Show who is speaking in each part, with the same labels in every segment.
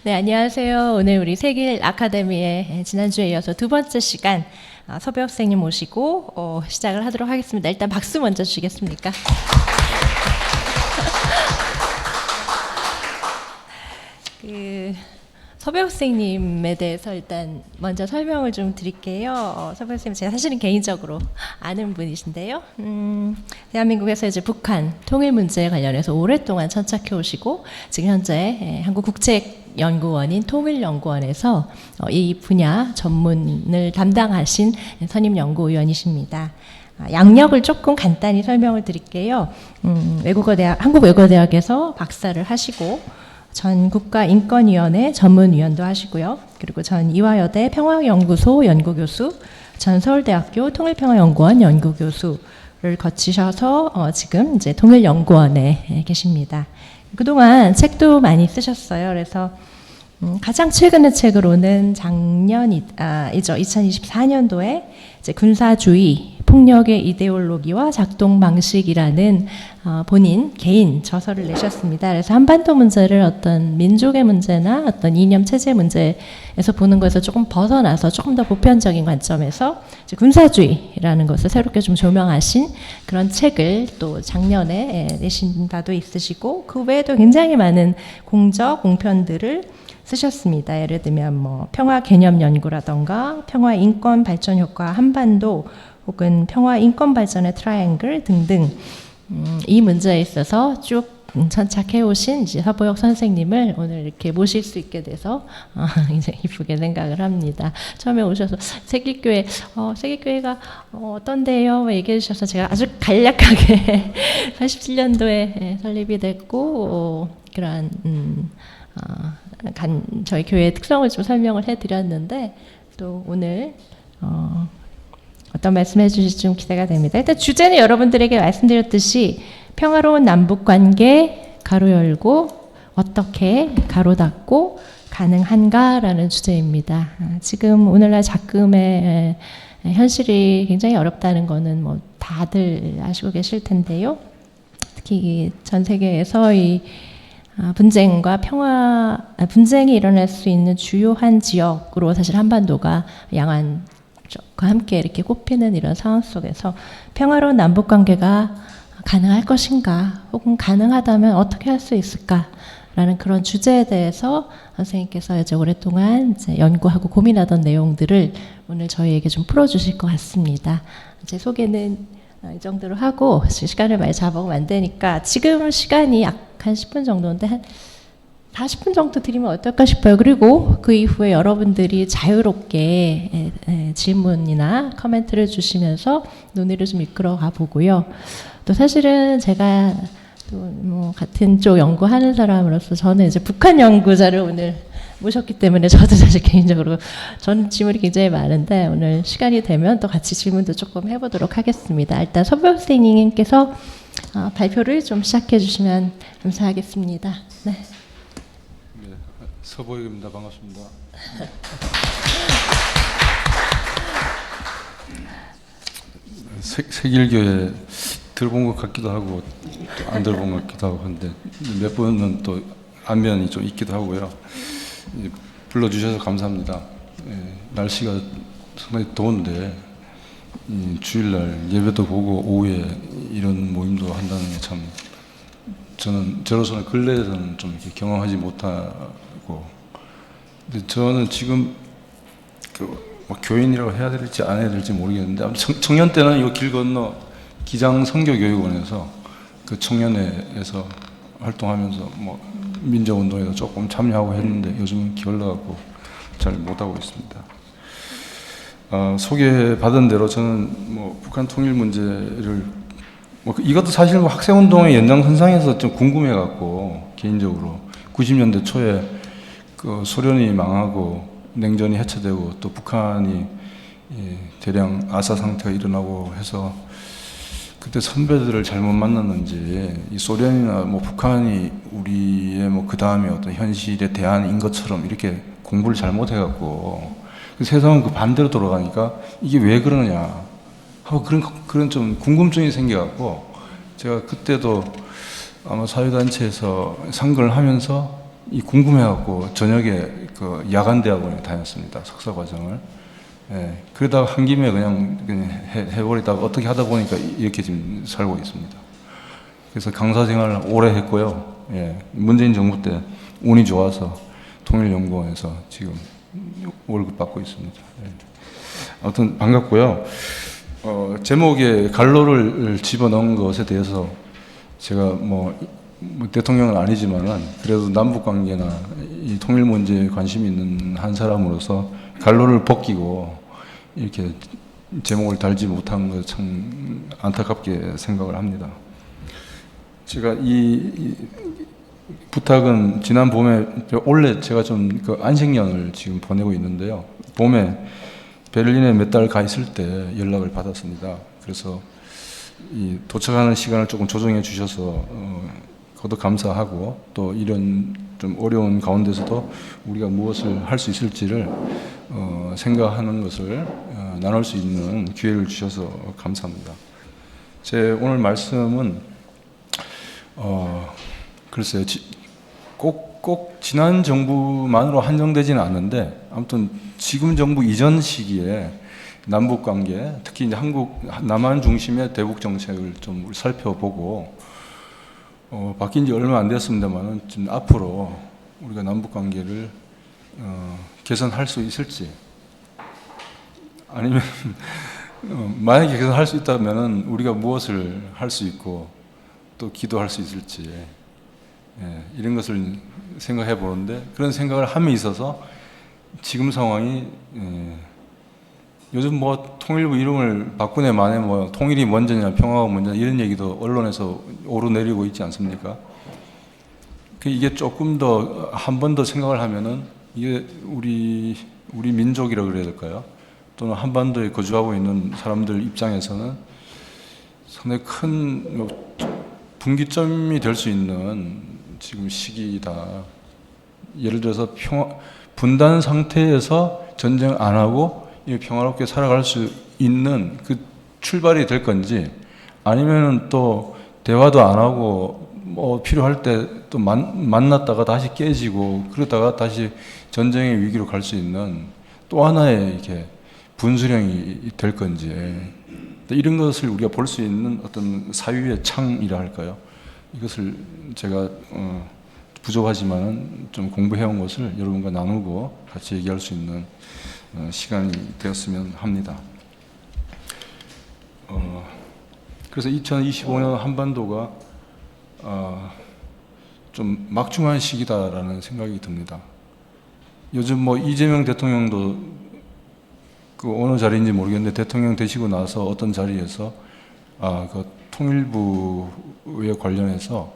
Speaker 1: 네, 안녕하세요. 오늘 우리 세길 아카데미의 지난주에 이어서 두 번째 시간 섭외 학생님 모시고 시작을 하도록 하겠습니다. 일단 박수 먼저 주시겠습니까? 섭외 학생님에 대해서 일단 먼저 설명을 좀 드릴게요. 섭외 학생님 제가 사실은 개인적으로 아는 분이신데요. 대한민국에서 이제 북한 통일 문제에 관련해서 오랫동안 천착해 오시고 지금 현재 한국국책연구원인 통일연구원에서 이 분야 전문을 담당하신 선임 연구위원이십니다. 양력을 조금 간단히 설명을 드릴게요. 한국외국어대학에서 박사를 하시고 전 국가인권위원회 전문위원도 하시고요. 그리고 전 이화여대 평화연구소 연구교수, 전 서울대학교 통일평화연구원 연구교수를 거치셔서 지금 이제 통일연구원에 계십니다. 그동안 책도 많이 쓰셨어요. 그래서 가장 최근의 책으로는 작년이죠. 2024년도에 이제 군사주의, 폭력의 이데올로기와 작동 방식이라는 본인 개인 저서를 내셨습니다. 그래서 한반도 문제를 어떤 민족의 문제나 어떤 이념 체제 문제에서 보는 것에서 조금 벗어나서 조금 더 보편적인 관점에서 이제 군사주의라는 것을 새롭게 좀 조명하신 그런 책을 또 작년에 내신 바도 있으시고 그 외에도 굉장히 많은 공적 공편들을 쓰셨습니다. 예를 들면 뭐 평화 개념 연구라던가 평화 인권 발전 효과 한반도 혹은 평화 인권 발전의 트라이앵글 등등 이 문제에 있어서 쭉 천착해 오신 이제 서보혁 선생님을 오늘 이렇게 모실 수 있게 돼서 이제 기쁘게 생각을 합니다. 처음에 오셔서 세길교회가 어떤데요? 얘기해 주셔서 제가 아주 간략하게 87년도에 설립이 됐고 그러한 저희 교회의 특성을 좀 설명을 해드렸는데 또 오늘 어떤 말씀 해주실지 좀 기대가 됩니다. 일단 주제는 여러분들에게 말씀드렸듯이 평화로운 남북관계 가로 열고 어떻게 가로 닫고 가능한가라는 주제입니다. 지금 오늘날 작금의 현실이 굉장히 어렵다는 거는 뭐 다들 아시고 계실 텐데요. 특히 전 세계에서 이 분쟁이 일어날 수 있는 주요한 지역으로 사실 한반도가 양안과 함께 이렇게 꼽히는 이런 상황 속에서 평화로운 남북 관계가 가능할 것인가, 혹은 가능하다면 어떻게 할 수 있을까라는 그런 주제에 대해서 선생님께서 이제 오랫동안 이제 연구하고 고민하던 내용들을 오늘 저희에게 좀 풀어주실 것 같습니다. 제 소개는 이 정도로 하고 시간을 많이 잡아오면 안 되니까 지금 시간이 약 한 10분 정도인데 한 40분 정도 드리면 어떨까 싶어요. 그리고 그 이후에 여러분들이 자유롭게 질문이나 코멘트를 주시면서 논의를 좀 이끌어가 보고요. 또 사실은 제가 또 뭐 같은 쪽 연구하는 사람으로서 저는 이제 북한 연구자를 오늘 모셨기 때문에 저도 사실 개인적으로 저는 질문이 굉장히 많은데 오늘 시간이 되면 또 같이 질문도 조금 해보도록 하겠습니다. 일단 서보혁 선생님께서 발표를 좀 시작해 주시면 감사하겠습니다. 네.
Speaker 2: 네, 서보혁입니다. 반갑습니다. 세길교회 들어본 것 같기도 하고 또 안 들어본 것 같기도 하고 한데 몇 번은 또 안면이 좀 있기도 하고요. 불러주셔서 감사합니다. 날씨가 상당히 더운데 주일날 예배도 보고 오후에 이런 모임도 한다는 게 참 저로서는 근래에서는 좀 이렇게 경험하지 못하고, 근데 저는 지금 뭐 교인이라고 해야 될지 안 해야 될지 모르겠는데 아무튼 청년 때는 이 길 건너 기장 선교교육원에서 그 청년회에서 활동하면서 뭐 민족운동에도 조금 참여하고 했는데 요즘은 게을러갖고 잘 못하고 있습니다. 소개받은 대로 저는 뭐 북한 통일 문제를 뭐 이것도 사실 뭐 학생운동의 연장선상에서 좀 궁금해갖고 개인적으로 90년대 초에 그 소련이 망하고 냉전이 해체되고 또 북한이 대량 아사 상태가 일어나고 해서 그때 선배들을 잘못 만났는지 이 소련이나 뭐 북한이 우리의 뭐 그 다음에 어떤 현실의 대안인 것처럼 이렇게 공부를 잘못해갖고 세상은 그 반대로 돌아가니까 이게 왜 그러느냐 하고 그런 좀 궁금증이 생겨갖고 제가 그때도 아마 사회단체에서 상근을 하면서 이 궁금해갖고 저녁에 그 야간 대학원에 다녔습니다. 석사 과정을. 예, 그러다가 한 김에 그냥 해버리다가 어떻게 하다 보니까 이렇게 지금 살고 있습니다. 그래서 강사 생활을 오래 했고요. 예, 문재인 정부 때 운이 좋아서 통일연구원에서 지금 월급 받고 있습니다. 예. 아무튼 반갑고요. 제목에 갈로를 집어넣은 것에 대해서 제가 뭐 대통령은 아니지만은 그래도 남북 관계나 이 통일 문제에 관심이 있는 한 사람으로서 갈로를 벗기고 이렇게 제목을 달지 못한 것 참 안타깝게 생각을 합니다. 제가 이 부탁은 지난 봄에 원래 제가 좀 그 안식년을 지금 보내고 있는데요. 봄에 베를린에 몇 달 가 있을 때 연락을 받았습니다. 그래서 이 도착하는 시간을 조금 조정해 주셔서 거듭 감사하고 또 이런 좀 어려운 가운데서도 우리가 무엇을 할 수 있을지를 생각하는 것을 나눌 수 있는 기회를 주셔서 감사합니다. 제 오늘 말씀은 글쎄요, 꼭 지난 정부만으로 한정되지는 않는데 아무튼 지금 정부 이전 시기에 남북 관계, 특히 이제 남한 중심의 대북 정책을 좀 살펴보고 바뀐 지 얼마 안 됐습니다만은 좀 앞으로 우리가 남북 관계를 개선할 수 있을지, 아니면 만약에 개선할 수 있다면은 우리가 무엇을 할 수 있고 또 기도할 수 있을지, 이런 것을 생각해 보는데, 그런 생각을 함에 있어서 지금 상황이 요즘 뭐 통일부 이름을 바꾸네 마네 뭐 통일이 먼저냐 평화가 먼저냐 이런 얘기도 언론에서 오르내리고 있지 않습니까? 이게 조금 더 한 번 더 생각을 하면은 이게 우리 민족이라고 그래야 될까요? 또는 한반도에 거주하고 있는 사람들 입장에서는 상당히 큰 분기점이 될 수 있는 지금 시기이다. 예를 들어서 분단 상태에서 전쟁 안 하고 평화롭게 살아갈 수 있는 그 출발이 될 건지, 아니면은 또 대화도 안 하고 뭐 필요할 때 또 만났다가 다시 깨지고 그러다가 다시 전쟁의 위기로 갈 수 있는 또 하나의 이렇게 분수령이 될 건지, 이런 것을 우리가 볼 수 있는 어떤 사유의 창이라 할까요? 이것을 제가 부족하지만은 좀 공부해온 것을 여러분과 나누고 같이 얘기할 수 있는 시간이 되었으면 합니다. 그래서 2025년 한반도가 좀 막중한 시기다라는 생각이 듭니다. 요즘 뭐 이재명 대통령도 그 어느 자리인지 모르겠는데 대통령 되시고 나서 어떤 자리에서 그 통일부에 관련해서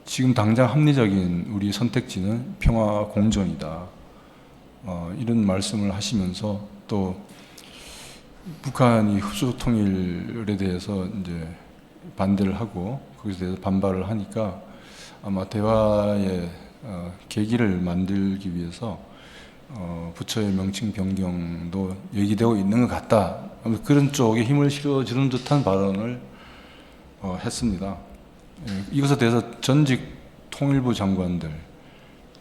Speaker 2: 지금 당장 합리적인 우리 선택지는 평화 공존이다. 이런 말씀을 하시면서 또 북한이 흡수 통일에 대해서 이제 반대를 하고 거기에 대해서 반발을 하니까 아마 대화의 계기를 만들기 위해서 부처의 명칭 변경도 얘기되고 있는 것 같다. 그런 쪽에 힘을 실어주는 듯한 발언을 했습니다. 이것에 대해서 전직 통일부 장관들,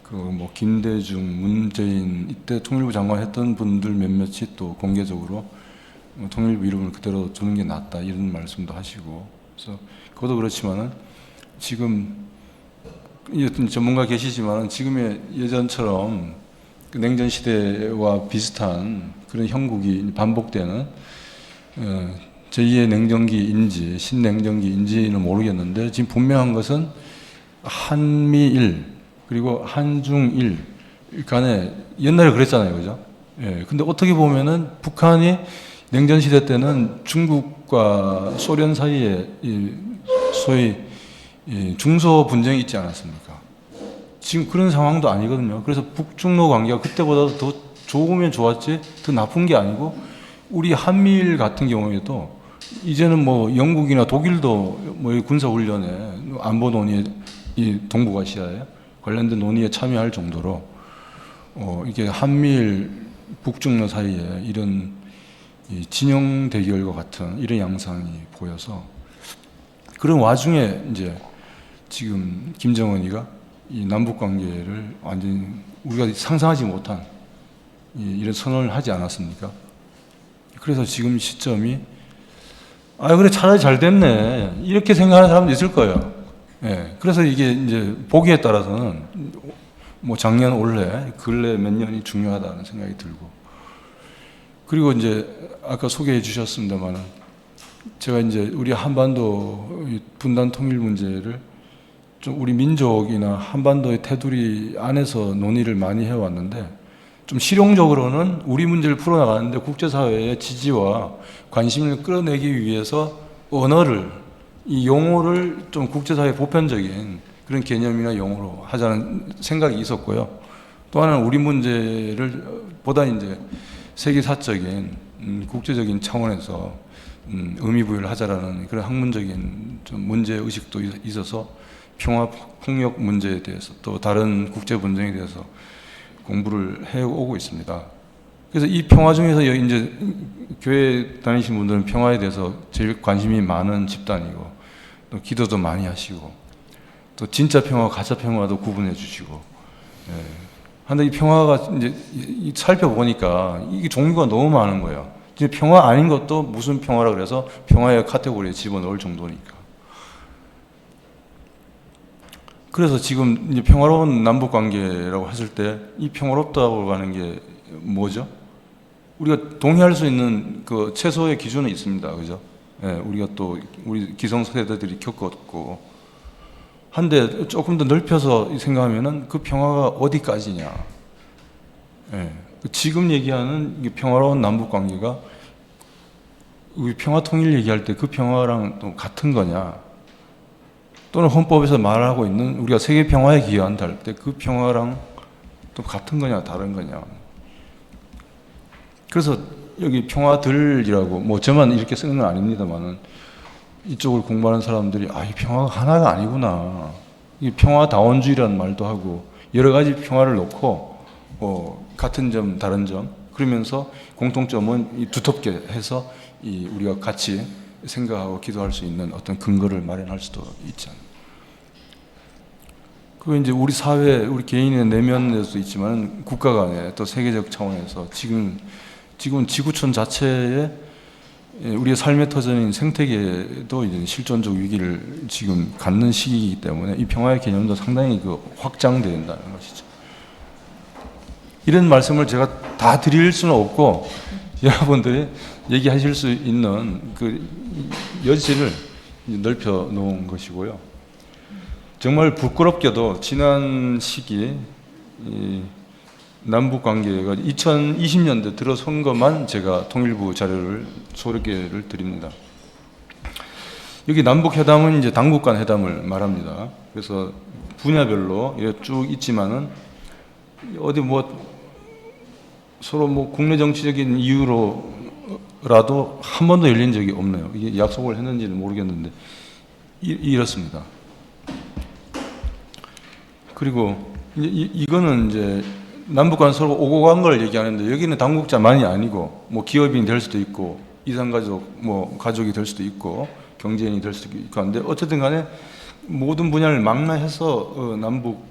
Speaker 2: 그 뭐 김대중, 문재인 이때 통일부 장관 했던 분들 몇몇이 또 공개적으로 통일부 이름을 그대로 두는 게 낫다 이런 말씀도 하시고, 그래서 그것도 그렇지만은 지금 전문가 계시지만은 지금의 예전처럼 그 냉전 시대와 비슷한 그런 형국이 반복되는 제2의 냉전기인지 신냉전기인지는 모르겠는데, 지금 분명한 것은 한미일 그리고 한중일 간에 옛날에 그랬잖아요, 그죠? 근데 어떻게 보면은 북한이 냉전 시대 때는 중국과 소련 사이에 소위 중소 분쟁이 있지 않았습니까? 지금 그런 상황도 아니거든요. 그래서 북중로 관계가 그때보다 더 좋으면 좋았지 더 나쁜 게 아니고, 우리 한미일 같은 경우에도 이제는 뭐 영국이나 독일도 뭐 군사훈련에 안보 논의에 이 동북아시아에 관련된 논의에 참여할 정도로 이게 한미일 북중로 사이에 이런 진영 대결과 같은 이런 양상이 보여서, 그런 와중에 이제 지금 김정은이가 이 남북 관계를 완전히 우리가 상상하지 못한 이런 선언을 하지 않았습니까? 그래서 지금 시점이 그래 차라리 잘 됐네 이렇게 생각하는 사람도 있을 거예요. 예, 그래서 이게 이제 보기에 따라서는 뭐 작년 올해 근래 몇 년이 중요하다는 생각이 들고, 그리고 이제 아까 소개해 주셨습니다만은 제가 이제 우리 한반도 분단 통일 문제를 좀 우리 민족이나 한반도의 테두리 안에서 논의를 많이 해왔는데, 좀 실용적으로는 우리 문제를 풀어나가는데 국제사회의 지지와 관심을 끌어내기 위해서 언어를, 이 용어를 좀 국제사회 보편적인 그런 개념이나 용어로 하자는 생각이 있었고요. 또 하나는 우리 문제를 보다 이제 세계사적인 국제적인 차원에서 의미부여를 하자라는 그런 학문적인 좀 문제 의식도 있어서 평화 폭력 문제에 대해서 또 다른 국제 분쟁에 대해서 공부를 해오고 있습니다. 그래서 이 평화 중에서 이제 교회 다니신 분들은 평화에 대해서 제일 관심이 많은 집단이고, 또 기도도 많이 하시고, 또 진짜 평화, 가짜 평화도 구분해 주시고, 예. 근데 이 평화가 이제 살펴보니까 이게 종류가 너무 많은 거예요. 이제 평화 아닌 것도 무슨 평화라 그래서 평화의 카테고리에 집어넣을 정도니까. 그래서 지금 이제 평화로운 남북 관계라고 했을 때 이 평화롭다고 하는 게 뭐죠? 우리가 동의할 수 있는 그 최소의 기준은 있습니다. 그죠? 예, 우리가 또 우리 기성세대들이 겪었고, 한데 조금 더 넓혀서 생각하면은 그 평화가 어디까지냐? 예, 지금 얘기하는 이 평화로운 남북 관계가 우리 평화 통일 얘기할 때 그 평화랑 또 같은 거냐? 또는 헌법에서 말하고 있는 우리가 세계 평화에 기여한다 할 때 그 평화랑 또 같은 거냐 다른 거냐. 그래서 여기 평화들이라고 뭐 저만 이렇게 쓰는 건 아닙니다만은 이쪽을 공부하는 사람들이 이 평화가 하나가 아니구나. 이 평화다원주의라는 말도 하고 여러 가지 평화를 놓고 같은 점 다른 점 그러면서 공통점은 두텁게 해서 우리가 같이 생각하고 기도할 수 있는 어떤 근거를 마련할 수도 있잖아요. 그리고 이제 우리 사회, 우리 개인의 내면에서도 있지만 국가 간에 또 세계적 차원에서 지금은 지구촌 자체에 우리의 삶의 터전인 생태계도 이제 실존적 위기를 지금 갖는 시기이기 때문에 이 평화의 개념도 상당히 확장되어야 된다는 것이죠. 이런 말씀을 제가 다 드릴 수는 없고 여러분들이 얘기하실 수 있는 그 여지를 넓혀 놓은 것이고요. 정말 부끄럽게도 지난 시기에 남북 관계가 2020년대 들어선 것만 제가 통일부 자료를 소개를 드립니다. 여기 남북 회담은 이제 당국 간 회담을 말합니다. 그래서 분야별로 쭉 있지만은 어디 서로 국내 정치적인 이유로라도 한 번도 열린 적이 없네요. 이게 약속을 했는지는 모르겠는데 이렇습니다. 그리고 이거는 이제 남북 간 서로 오고 간 걸 얘기하는데 여기는 당국자만이 아니고 기업인이 될 수도 있고 이산가족 가족이 될 수도 있고 경제인이 될 수도 있고 한데 어쨌든 간에 모든 분야를 망라해서 남북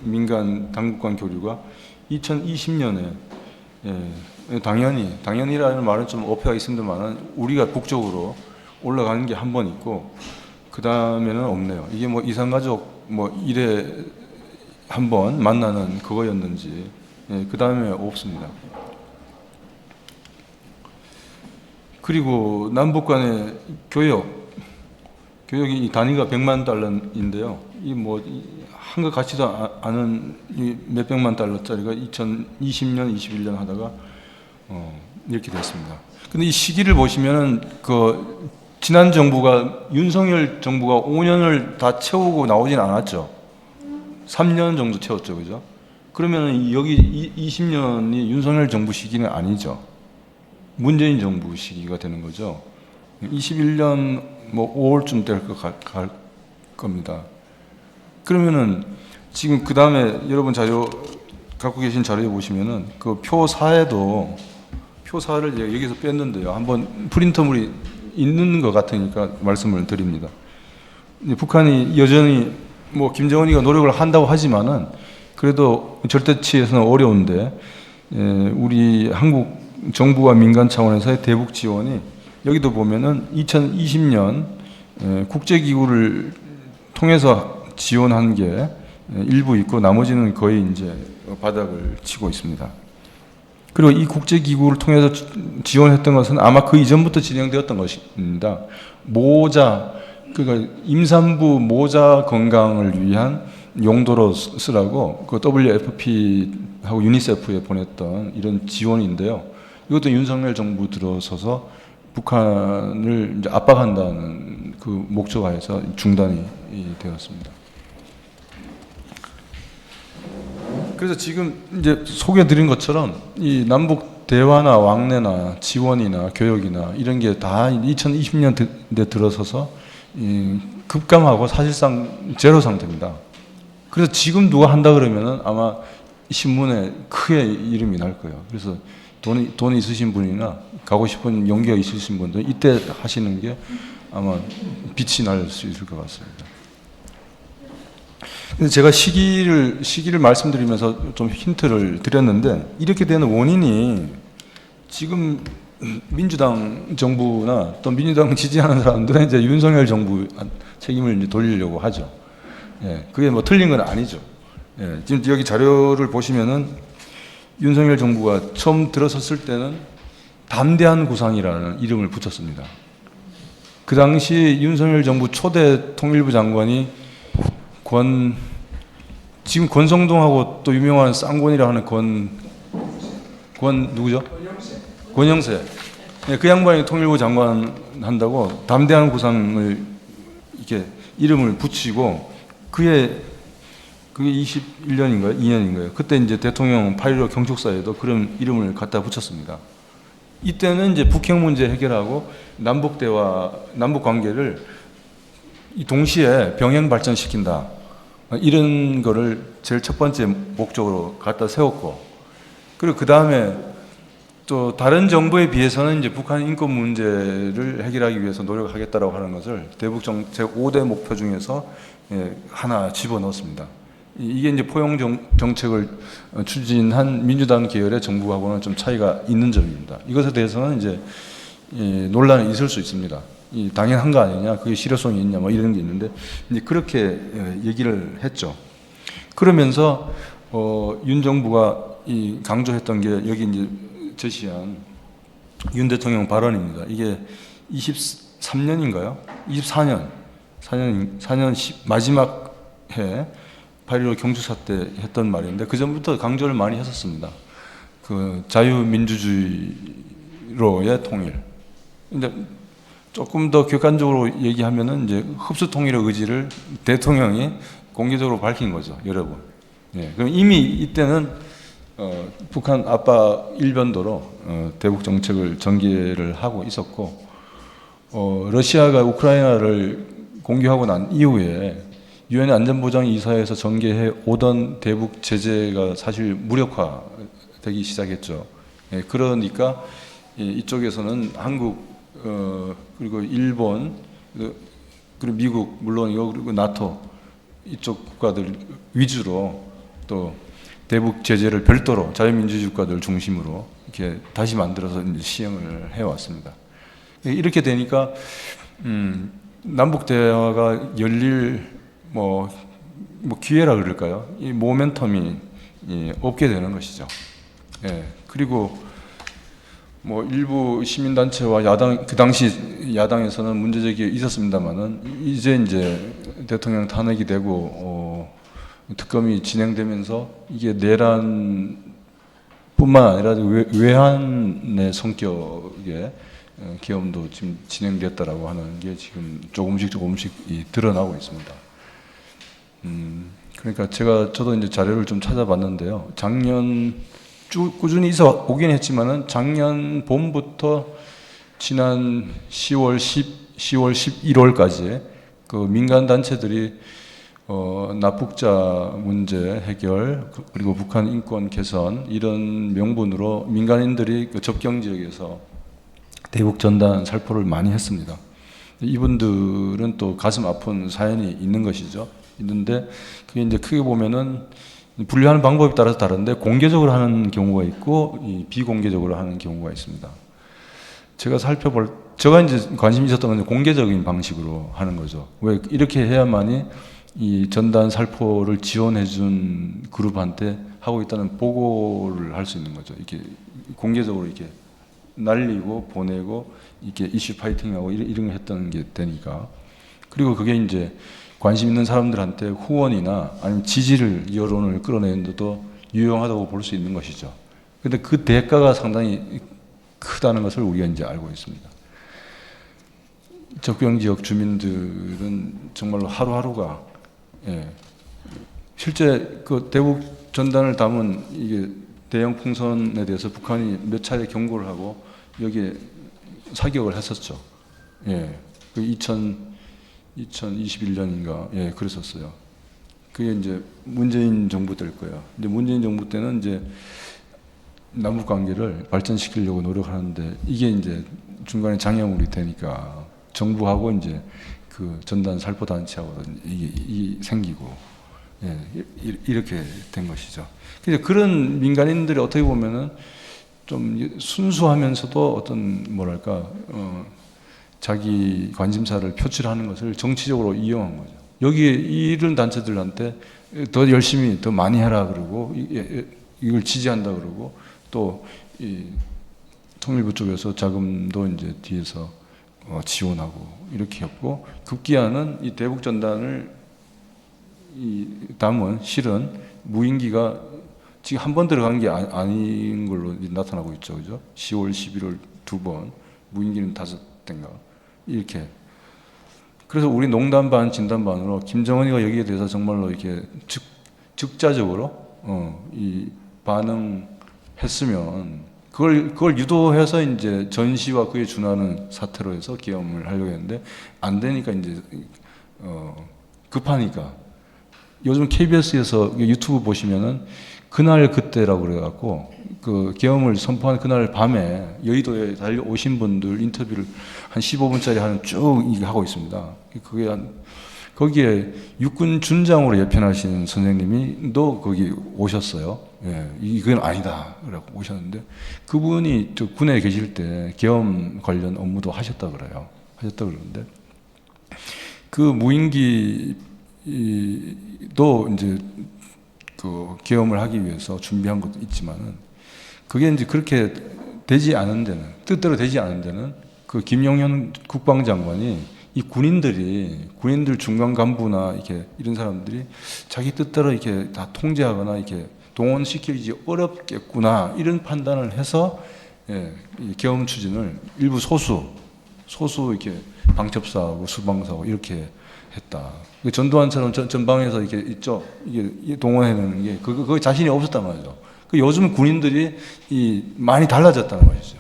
Speaker 2: 민간 당국 간 교류가 2020년에 당연히라는 말은 좀 어폐가 있습니다만 우리가 북쪽으로 올라가는 게 한 번 있고 그 다음에는 없네요. 이게 이산가족 일에 한 번 만나는 그거였는지 그 다음에 없습니다. 그리고 남북 간의 교역이 단위가 100만 달러인데요. 한 것 같지도 않은 몇백만 달러짜리가 2020년, 21년 하다가 이렇게 됐습니다. 근데 이 시기를 보시면은 지난 정부가 윤석열 정부가 5년을 다 채우고 나오진 않았죠. 3년 정도 채웠죠, 그죠? 그러면 여기 20년이 윤석열 정부 시기는 아니죠. 문재인 정부 시기가 되는 거죠. 21년 5월쯤 될 것 갈 겁니다. 그러면은 지금 그 다음에 여러분 자료 갖고 계신 자료에 보시면은 그 표4를 제가 여기서 뺐는데요. 한번 프린터물이 있는 것 같으니까 말씀을 드립니다. 북한이 여전히 뭐 김정은이가 노력을 한다고 하지만은 그래도 절대치에서는 어려운데 우리 한국 정부와 민간 차원에서의 대북 지원이 여기도 보면은 2020년 국제기구를 통해서 지원한 게 일부 있고 나머지는 거의 이제 바닥을 치고 있습니다. 그리고 이 국제기구를 통해서 지원했던 것은 아마 그 이전부터 진행되었던 것입니다. 모자, 그러니까 임산부 모자 건강을 위한 용도로 쓰라고 그 WFP하고 유니세프에 보냈던 이런 지원인데요. 이것도 윤석열 정부 들어서서 북한을 이제 압박한다는 그 목적하에서 중단이 되었습니다. 그래서 지금 이제 소개드린 것처럼 이 남북 대화나 왕래나 지원이나 교역이나 이런 게 다 2020년대 들어서서 급감하고 사실상 제로 상태입니다. 그래서 지금 누가 한다 그러면은 아마 신문에 크게 이름이 날 거예요. 그래서 돈이 있으신 분이나 가고 싶은 용기가 있으신 분들 이때 하시는 게 아마 빛이 날 수 있을 것 같습니다. 근데 제가 시기를 말씀드리면서 좀 힌트를 드렸는데 이렇게 되는 원인이 지금 민주당 정부나 또 민주당 지지하는 사람들은 이제 윤석열 정부 책임을 이제 돌리려고 하죠. 예, 그게 뭐 틀린 건 아니죠. 예, 지금 여기 자료를 보시면은 윤석열 정부가 처음 들어섰을 때는 담대한 구상이라는 이름을 붙였습니다. 그 당시 윤석열 정부 초대 통일부 장관이 지금 권성동하고 또 유명한 쌍권이라 하는 누구죠? 권영세. 네, 그 양반이 통일부 장관 한다고 담대한 구상을 이렇게 이름을 붙이고 그게 21년인가요? 2년인가요? 그때 이제 대통령 8.15 경축사에도 그런 이름을 갖다 붙였습니다. 이때는 이제 북핵 문제 해결하고 남북 대화, 남북 관계를 동시에 병행 발전시킨다. 이런 거를 제일 첫 번째 목적으로 갖다 세웠고, 그리고 그 다음에 또 다른 정부에 비해서는 이제 북한 인권 문제를 해결하기 위해서 노력하겠다라고 하는 것을 대북 정책 5대 목표 중에서 하나 집어넣었습니다. 이게 이제 포용 정책을 추진한 민주당 계열의 정부하고는 좀 차이가 있는 점입니다. 이것에 대해서는 이제 논란이 있을 수 있습니다. 당연한 거 아니냐, 그게 실효성이 있냐, 뭐 이런 게 있는데 이제 그렇게 얘기를 했죠. 그러면서 윤 정부가 강조했던 게 여기 이제 제시한 윤 대통령 발언입니다. 이게 23년인가요? 4년 마지막 해 8.15 경축사 때 했던 말인데 그 전부터 강조를 많이 했었습니다. 그 자유민주주의로의 통일. 근데 조금 더 객관적으로 얘기하면은 이제 흡수 통일의 의지를 대통령이 공개적으로 밝힌 거죠, 여러분. 예, 그럼 이미 이때는 북한 압박 일변도로 대북 정책을 전개를 하고 있었고, 러시아가 우크라이나를 공격하고 난 이후에 유엔 안전보장이사회에서 전개해 오던 대북 제재가 사실 무력화되기 시작했죠. 예, 그러니까 이쪽에서는 한국 그리고 일본 그리고 미국 물론이고 그리고 나토 이쪽 국가들 위주로 또 대북 제재를 별도로 자유민주주의 국가들 중심으로 이렇게 다시 만들어서 이제 시행을 해왔습니다. 이렇게 되니까 남북 대화가 열릴 뭐 기회라 그럴까요? 이 모멘텀이 없게 되는 것이죠. 예, 그리고 뭐 일부 시민단체와 야당, 그 당시 야당에서는 문제제기 있었습니다만은 이제 대통령 탄핵이 되고 특검이 진행되면서 이게 내란뿐만 아니라 외환의 성격의 계엄도 지금 진행됐다라고 하는 게 지금 조금씩 드러나고 있습니다. 그러니까 저도 이제 자료를 좀 찾아봤는데요. 작년 꾸준히 있어 오긴 했지만은 작년 봄부터 지난 10월 11월까지 그 민간 단체들이 납북자 문제 해결 그리고 북한 인권 개선 이런 명분으로 민간인들이 그 접경 지역에서 대북 전단 살포를 많이 했습니다. 이분들은 또 가슴 아픈 사연이 있는 것이죠. 있는데 그게 이제 크게 보면은 분류하는 방법에 따라서 다른데 공개적으로 하는 경우가 있고 이 비공개적으로 하는 경우가 있습니다. 제가 이제 관심 있었던 건 공개적인 방식으로 하는 거죠. 왜 이렇게 해야만이 이 전단 살포를 지원해준 그룹한테 하고 있다는 보고를 할 수 있는 거죠. 이렇게 공개적으로 이렇게 날리고 보내고 이렇게 이슈 파이팅하고 이런 거 했던 게 되니까. 그리고 그게 이제 관심 있는 사람들한테 후원이나 아니면 지지를 여론을 끌어내는 데도 유용하다고 볼 수 있는 것이죠. 근데 그 대가가 상당히 크다는 것을 우리가 이제 알고 있습니다. 적경 지역 주민들은 정말로 하루하루가 실제 그 대북 전단을 담은 이게 대형 풍선에 대해서 북한이 몇 차례 경고를 하고 여기에 사격을 했었죠. 그 2021년인가 그랬었어요. 그게 이제 문재인 정부 때일 거예요. 이제 문재인 정부 때는 이제 남북 관계를 발전시키려고 노력하는데 이게 이제 중간에 장애물이 되니까 정부하고 이제 그 전단 살포 단체하고 이게 생기고 이렇게 된 것이죠. 그래서 그런 민간인들이 어떻게 보면은 좀 순수하면서도 어떤 뭐랄까 자기 관심사를 표출하는 것을 정치적으로 이용한 거죠. 여기에 이런 단체들한테 더 열심히 더 많이 해라 그러고 이걸 지지한다 그러고 또 이 통일부 쪽에서 자금도 이제 뒤에서 지원하고 이렇게 했고 급기야는 이 대북 전단을 담은 실은 무인기가 지금 한 번 들어간 게 아닌 걸로 나타나고 있죠, 그죠? 10월, 11월 2번, 무인기는 5대인가 이렇게. 그래서 우리 농담 반 진담 반으로 김정은이가 여기에 대해서 정말로 이렇게 즉자적으로 이 반응했으면 그걸 유도해서 이제 전시와 그에 준하는 사태로 해서 기염을 하려고 했는데 안 되니까 이제 급하니까 요즘 KBS에서 유튜브 보시면은 그날 그때라고 그래갖고 그 계엄을 선포한 그날 밤에 여의도에 달려오신 분들 인터뷰를 한 15분짜리 하는 쭉 하고 있습니다. 그게 거기에 육군 준장으로 예편하신 선생님이 또 거기 오셨어요. 이건 아니다. 라고 오셨는데 그분이 저 군에 계실 때 계엄 관련 업무도 하셨다 그래요. 하셨다 그러는데 그 무인기도 이제 그 계엄을 하기 위해서 준비한 것도 있지만은 그게 이제 그렇게 되지 않은 데는 뜻대로 되지 않은 데는 그 김용현 국방장관이 이 군인들 중간 간부나 이렇게 이런 사람들이 자기 뜻대로 이렇게 다 통제하거나 이렇게 동원시키기 어렵겠구나 이런 판단을 해서 이 계엄 추진을 일부 소수 이렇게 방첩사하고 수방사하고 이렇게 했다. 전두환처럼 전방에서 이렇게 있죠. 이게 동원해내는 게 그거 자신이 없었단 말이죠. 요즘 군인들이 많이 달라졌다는 것이죠.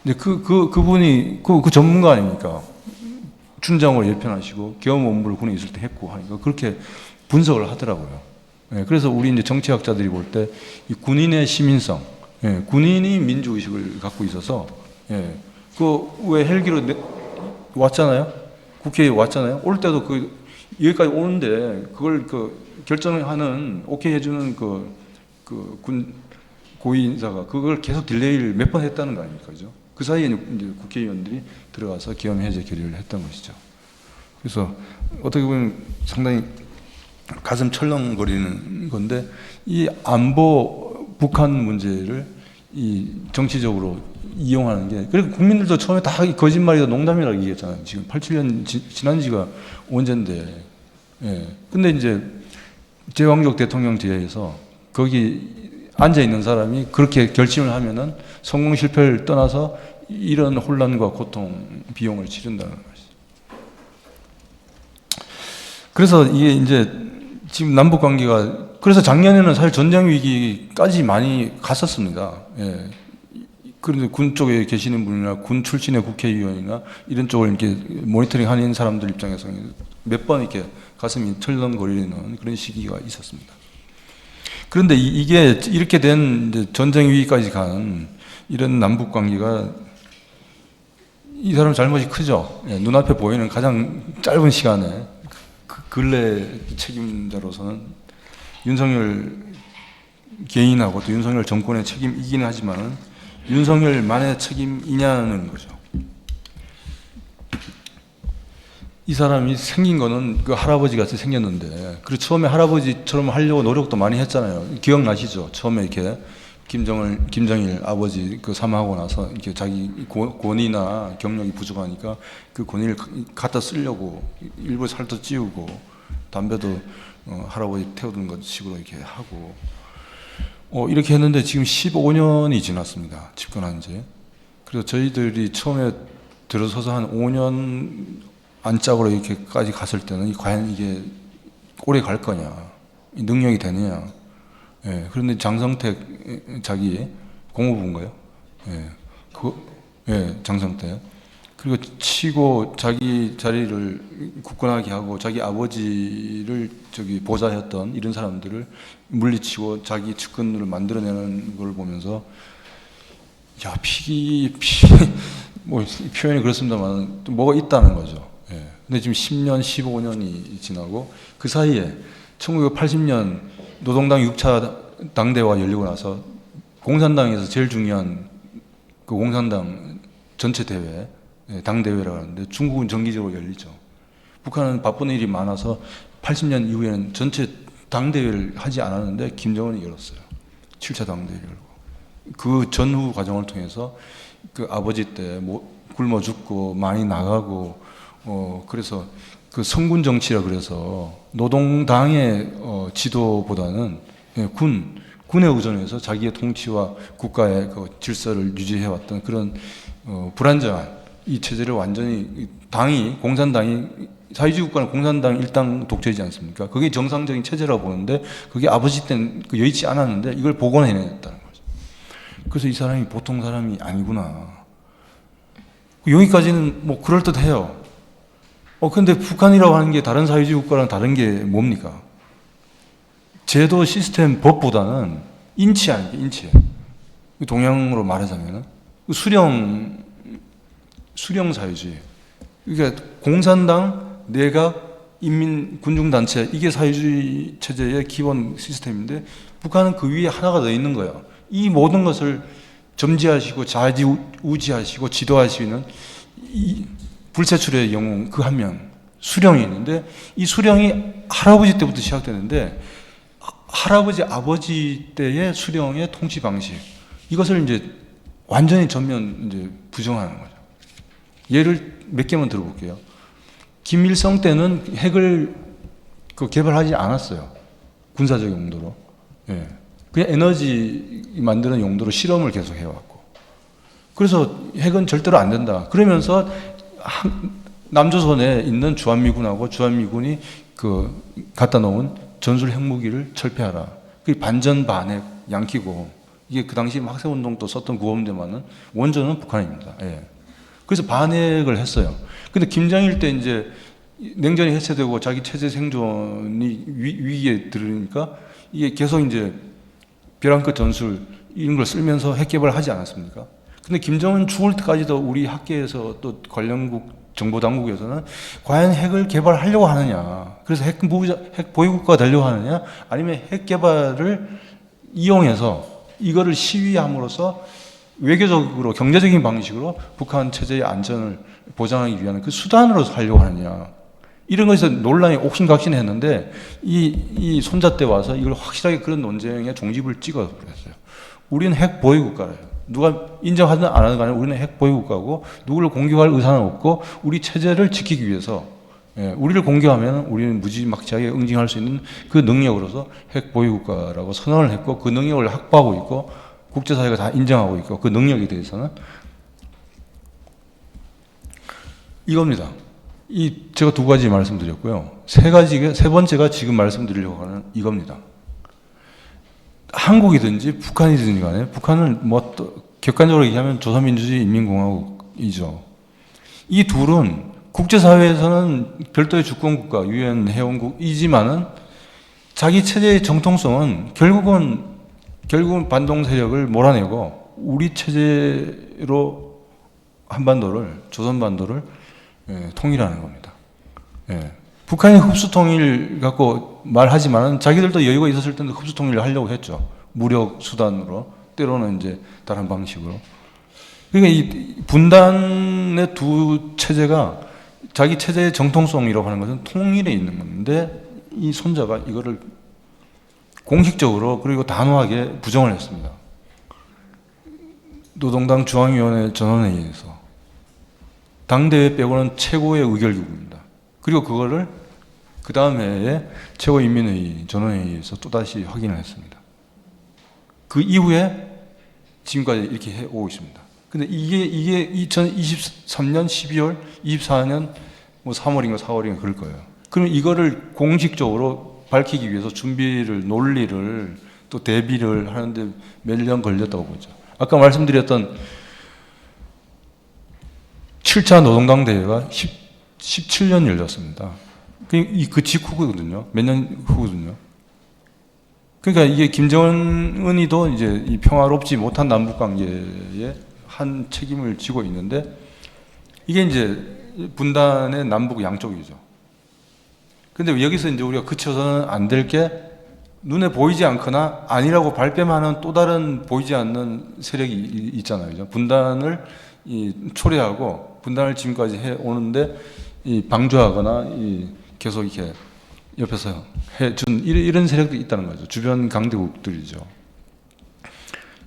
Speaker 2: 근데 그분이 그 전문가 아닙니까? 준장으로 예편하시고 계엄 업무를 군에 있을 때 했고 하니까 그렇게 분석을 하더라고요. 그래서 우리 이제 정치학자들이 볼 때 이 군인의 시민성, 군인이 민주의식을 갖고 있어서 그 왜 헬기로 왔잖아요. 국회에 왔잖아요. 올 때도 여기까지 오는데 그걸 결정하는 오케이 해주는 군 고위 인사가 그걸 계속 딜레이를 몇 번 했다는 거 아닙니까, 그죠? 그 사이에 이제 국회의원들이 들어가서 계엄 해제 결의를 했던 것이죠. 그래서 어떻게 보면 상당히 가슴 철렁거리는 건데 이 안보 북한 문제를 이 정치적으로 이용하는 게 그리고 국민들도 처음에 다 거짓말이다 농담이라고 얘기했잖아요. 지금 87년 지난 지가 언젠데. 근데 이제 제왕적 대통령 제에서 거기 앉아 있는 사람이 그렇게 결심을 하면은 성공 실패를 떠나서 이런 혼란과 고통 비용을 치른다는 것이죠. 그래서 이게 이제 지금 남북 관계가 그래서 작년에는 사실 전쟁 위기까지 많이 갔었습니다. 그런데 군 쪽에 계시는 분이나 군 출신의 국회의원이나 이런 쪽을 이렇게 모니터링 하는 사람들 입장에서 몇 번 이렇게 가슴이 철렁거리는 그런 시기가 있었습니다. 그런데 이게 이렇게 된 이제 전쟁 위기까지 간 이런 남북 관계가 이 사람 잘못이 크죠. 눈앞에 보이는 가장 짧은 시간에 그 근래 책임자로서는 윤석열 개인하고 또 윤석열 정권의 책임이긴 하지만은 윤석열만의 책임이냐는 거죠. 이 사람이 생긴 거는 그 할아버지 같이 생겼는데, 그리고 처음에 할아버지처럼 하려고 노력도 많이 했잖아요. 기억나시죠? 처음에 이렇게 김정일 아버지 그 사망하고 나서 이렇게 자기 권위나 경력이 부족하니까 그 권위를 갖다 쓰려고 일부 살도 찌우고 담배도 할아버지 태우던 것 식으로 이렇게 하고 이렇게 했는데 지금 15년이 지났습니다. 집권한 지. 그래서 저희들이 처음에 들어서서 한 5년 안짝으로 이렇게까지 갔을 때는 과연 이게 오래 갈 거냐, 이 능력이 되느냐. 예, 그런데 장성택 자기 공무부인가요? 장성택. 그리고 치고 자기 자리를 굳건하게 하고 자기 아버지를 보좌했던 이런 사람들을 물리치고 자기 측근을 만들어내는 걸 보면서 야, 뭐 표현이 그렇습니다만 또 뭐가 있다는 거죠. 예. 근데 지금 10년, 15년이 지나고 그 사이에 1980년 노동당 6차 당대회가 열리고 나서 공산당에서 제일 중요한 그 공산당 전체 대회, 당대회라고 하는데 중국은 정기적으로 열리죠. 북한은 바쁜 일이 많아서 80년 이후에는 전체 당대회를 하지 않았는데 김정은이 열었어요. 7차 당대회를 열고. 그 전후 과정을 통해서 그 아버지 때 굶어 죽고 많이 나가고 그래서 그 성군 정치라 그래서 노동당의 지도보다는 군에 의존해서 자기의 통치와 국가의 그 질서를 유지해왔던 그런 불안정한 이 체제를 완전히 공산당이 사회주의 국가는 공산당 일당 독재이지 않습니까? 그게 정상적인 체제라고 보는데 그게 아버지 때는 여의치 않았는데 이걸 복원해냈다는 거죠. 그래서 이 사람이 보통 사람이 아니구나. 여기까지는 뭐 그럴듯해요. 근데 북한이라고 하는 게 다른 사회주의 국가랑 다른 게 뭡니까? 제도, 시스템, 법보다는 인치 아닙니까? 인치. 동양으로 말하자면 수령 사회주의. 그러니까 공산당, 내각, 인민, 군중단체 이게 사회주의 체제의 기본 시스템인데 북한은 그 위에 하나가 더 있는 거예요. 이 모든 것을 점지하시고 좌지우지하시고 지도하시는 이 불세출의 영웅 그 한 명, 수령이 있는데 이 수령이 할아버지 때부터 시작되는데 할아버지, 아버지 때의 수령의 통치 방식 이것을 이제 완전히 전면 이제 부정하는 거죠. 예를 몇 개만 들어볼게요. 김일성 때는 핵을 개발하지 않았어요. 군사적 용도로. 예. 그냥 에너지 만드는 용도로 실험을 계속 해왔고. 그래서 핵은 절대로 안 된다. 그러면서 남조선에 있는 주한미군하고 주한미군이 갖다 놓은 전술 핵무기를 철폐하라. 그게 반전 반핵 양키고 이게 그 당시 학생운동도 썼던 구호인데만은 원조는 북한입니다. 예. 그래서 반핵을 했어요. 근데 김정일 때 이제 냉전이 해체되고 자기 체제 생존이 위기에 들으니까 이게 계속 이제 벼랑 끝 전술 이런 걸 쓰면서 핵 개발하지 않았습니까? 근데 김정은 죽을 때까지도 우리 학계에서 또 관련국 정보 당국에서는 과연 핵을 개발하려고 하느냐, 그래서 핵 보유국가가 되려고 하느냐, 아니면 핵 개발을 이용해서 이거를 시위함으로써 외교적으로 경제적인 방식으로 북한 체제의 안전을 보장하기 위한 그 수단으로 하려고 하느냐, 이런 것에서 논란이 옥신각신했는데 이 손자 때 와서 이걸 확실하게 그런 논쟁의 종집을 찍어 버렸어요. 우리는 핵 보유국가래요. 누가 인정하든 안 하든 간에 우리는 핵 보유국가고 누구를 공격할 의사는 없고 우리 체제를 지키기 위해서 우리를 공격하면 우리는 무지막지하게 응징할 수 있는 그 능력으로서 핵 보유국가라고 선언을 했고 그 능력을 확보하고 있고 국제사회가 다 인정하고 있고 그 능력에 대해서는 이겁니다. 제가 두 가지 말씀드렸고요. 세 번째가 지금 말씀드리려고 하는 이겁니다. 한국이든지 북한이든지 간에 북한은 객관적으로 얘기하면 조선민주주의 인민공화국이죠. 이 둘은 국제사회에서는 별도의 주권국가, 유엔 회원국이지만은 자기 체제의 정통성은 결국은 반동 세력을 몰아내고 우리 체제로 조선반도를 통일하는 겁니다. 예. 북한이 흡수 통일 갖고 말하지만은 자기들도 여유가 있었을 때는 흡수 통일을 하려고 했죠. 무력 수단으로, 때로는 이제 다른 방식으로. 그러니까 이 분단의 두 체제가 자기 체제의 정통성이라고 하는 것은 통일에 있는 건데, 이 손자가 이거를 공식적으로 그리고 단호하게 부정을 했습니다. 노동당 중앙위원회 전원회의에서. 당대회 빼고는 최고의 의결기구입니다. 그리고 그거를 그 다음 해에 최고인민회의 전원회의에서 또다시 확인을 했습니다. 그 이후에 지금까지 이렇게 해오고 있습니다. 근데 이게 2023년 12월, 24년 뭐 3월인가 4월인가 그럴 거예요. 그럼 이거를 공식적으로 밝히기 위해서 준비를, 논리를 또 대비를 하는데 몇 년 걸렸다고 보죠. 아까 말씀드렸던 7차 노동당 대회가 17년 열렸습니다. 그 직후거든요. 몇 년 후거든요. 그러니까 이게 김정은이도 이제 이 평화롭지 못한 남북 관계에 한 책임을 지고 있는데, 이게 이제 분단의 남북 양쪽이죠. 근데 여기서 이제 우리가 그쳐서는 안 될 게, 눈에 보이지 않거나 아니라고 발뺌하는 또 다른 보이지 않는 세력이 있잖아요. 그죠? 분단을 초래하고 분단을 지금까지 해 오는데 방조하거나 계속 이렇게 옆에서 해준 이런 세력들이 있다는 거죠. 주변 강대국들이죠.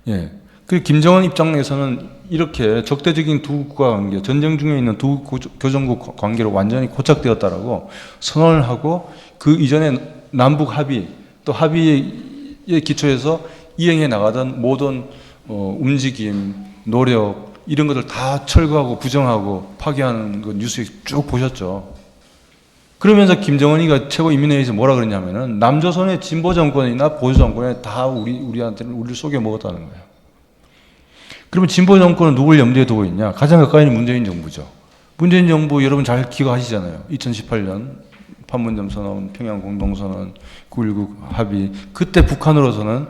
Speaker 2: 예. 그 김정은 입장에서는 이렇게 적대적인 두 국가 관계, 전쟁 중에 있는 두 교정국 관계로 완전히 고착되었다라고 선언을 하고, 그 이전에 남북 합의, 또 합의에 기초해서 이행해 나가던 모든 움직임, 노력 이런 것들 다 철거하고 부정하고 파괴하는 그 뉴스에 쭉 보셨죠. 그러면서 김정은이가 최고인민회의에서 뭐라 그러냐면은 남조선의 진보 정권이나 보수 정권에 다 우리한테는 우리를 속여 먹었다는 거예요. 그러면 진보 정권은 누굴 염두에 두고 있냐? 가장 가까이 있는 문재인 정부죠. 문재인 정부 여러분 잘 기억하시잖아요. 2018년 판문점 선언, 평양 공동선언, 9.19 합의. 그때 북한으로서는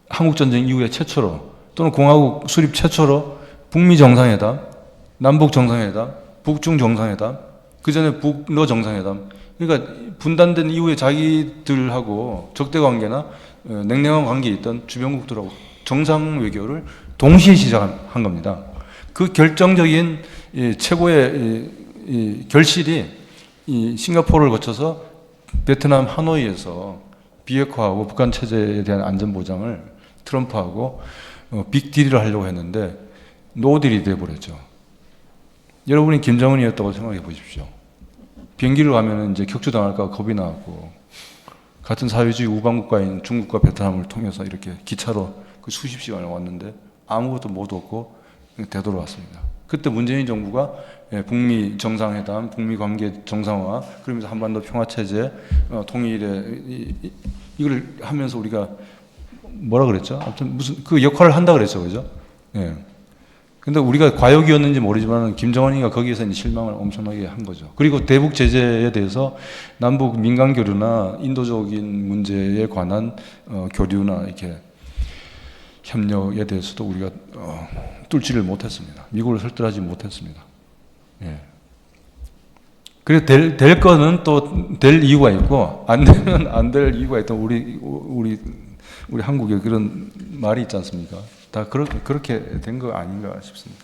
Speaker 2: 한국전쟁 이후에 최초로, 또는 공화국 수립 최초로 북미 정상회담, 남북 정상회담, 북중 정상회담, 그 전에 북러 정상회담. 그러니까 분단된 이후에 자기들하고 적대 관계나 냉랭한 관계에 있던 주변국들하고 정상 외교를 동시에 시작한 겁니다. 그 결정적인 최고의 결실이 싱가포르를 거쳐서 베트남 하노이에서 비핵화하고 북한 체제에 대한 안전보장을 트럼프하고 빅딜을 하려고 했는데 노딜이 돼버렸죠. 여러분이 김정은이었다고 생각해 보십시오. 비행기를 가면 이제 격추당할까 겁이 나고, 같은 사회주의 우방국가인 중국과 베트남을 통해서 이렇게 기차로 그 수십 시간을 왔는데 아무것도 못 얻고 되돌아왔습니다. 그때 문재인 정부가 북미 정상회담, 북미 관계 정상화, 그러면서 한반도 평화체제 통일에 이걸 하면서 우리가 뭐라 그랬죠? 아무튼 무슨 그 역할을 한다 그랬죠, 그죠? 예. 근데 우리가 과욕이었는지 모르지만 김정은이가 거기에서 실망을 엄청나게 한 거죠. 그리고 대북 제재에 대해서 남북 민간 교류나 인도적인 문제에 관한 교류나 이렇게 협력에 대해서도 우리가 뚫지를 못했습니다. 미국을 설득하지 못했습니다. 예. 그래서 될 거는 또 될 이유가 있고, 안 되면 안 될 이유가 있던 우리 한국에 그런 말이 있지 않습니까? 다 그렇게 된 거 아닌가 싶습니다.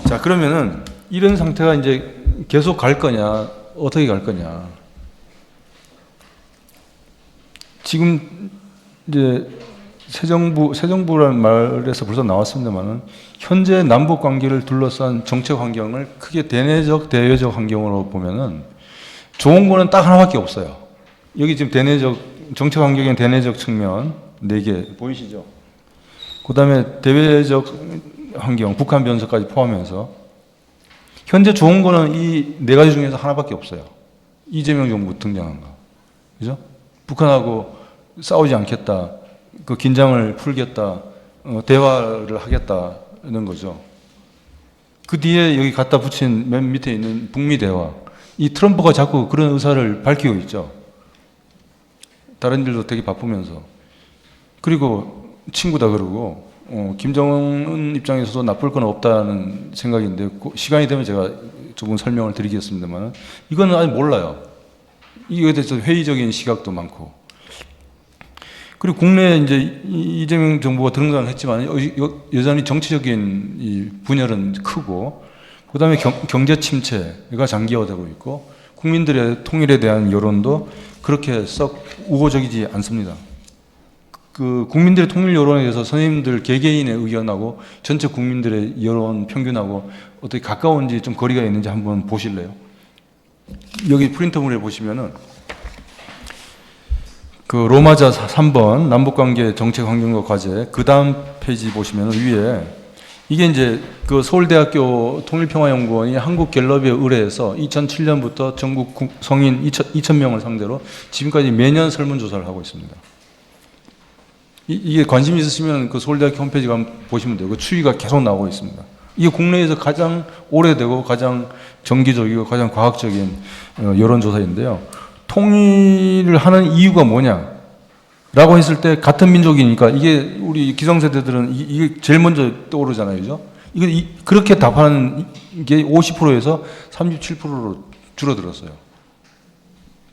Speaker 2: 자, 그러면은 이런 상태가 이제 계속 갈 거냐, 어떻게 갈 거냐. 지금 이제 새 정부라는 말에서 벌써 나왔습니다만은 현재 남북 관계를 둘러싼 정책 환경을 크게 대내적, 대외적 환경으로 보면은 좋은 거는 딱 하나밖에 없어요. 여기 지금 정책 환경의 대내적 측면 4개 보이시죠? 그 다음에 대외적 환경, 북한 변수까지 포함해서 현재 좋은 거는 이 4가지 중에서 하나밖에 없어요. 이재명 정부 등장한 거. 그죠? 북한하고 싸우지 않겠다. 그 긴장을 풀겠다. 대화를 하겠다는 거죠. 그 뒤에 여기 갖다 붙인 맨 밑에 있는 북미 대화. 이 트럼프가 자꾸 그런 의사를 밝히고 있죠. 다른 일도 되게 바쁘면서. 그리고 친구다 그러고, 김정은 입장에서도 나쁠 건 없다는 생각인데, 시간이 되면 제가 조금 설명을 드리겠습니다만 이거는 아직 몰라요. 이거에 대해서 회의적인 시각도 많고. 그리고 국내에 이제 이재명 정부가 등장을 했지만 여전히 정치적인 이 분열은 크고, 그 다음에 경제 침체가 장기화되고 있고, 국민들의 통일에 대한 여론도 그렇게 썩 우호적이지 않습니다. 그 국민들의 통일 여론에 대해서 선생님들 개개인의 의견하고 전체 국민들의 여론 평균하고 어떻게 가까운지 좀 거리가 있는지 한번 보실래요? 여기 프린터물에 보시면은 그 로마자 3번 남북관계 정책 환경과 과제, 그 다음 페이지 보시면 위에 이게 이제 그 서울대학교 통일평화연구원이 한국갤럽에 의뢰해서 2007년부터 전국 성인 2,000명을 상대로 지금까지 매년 설문조사를 하고 있습니다. 이게 관심 있으시면 그 서울대학교 홈페이지 가면 보시면 돼요. 그 추이가 계속 나오고 있습니다. 이게 국내에서 가장 오래되고 가장 정기적이고 가장 과학적인 여론조사인데요. 통일을 하는 이유가 뭐냐? 라고 했을 때 같은 민족이니까 이게 우리 기성세대들은 이게 제일 먼저 떠오르잖아요. 그죠? 그렇게 답하는 게 50%에서 37%로 줄어들었어요.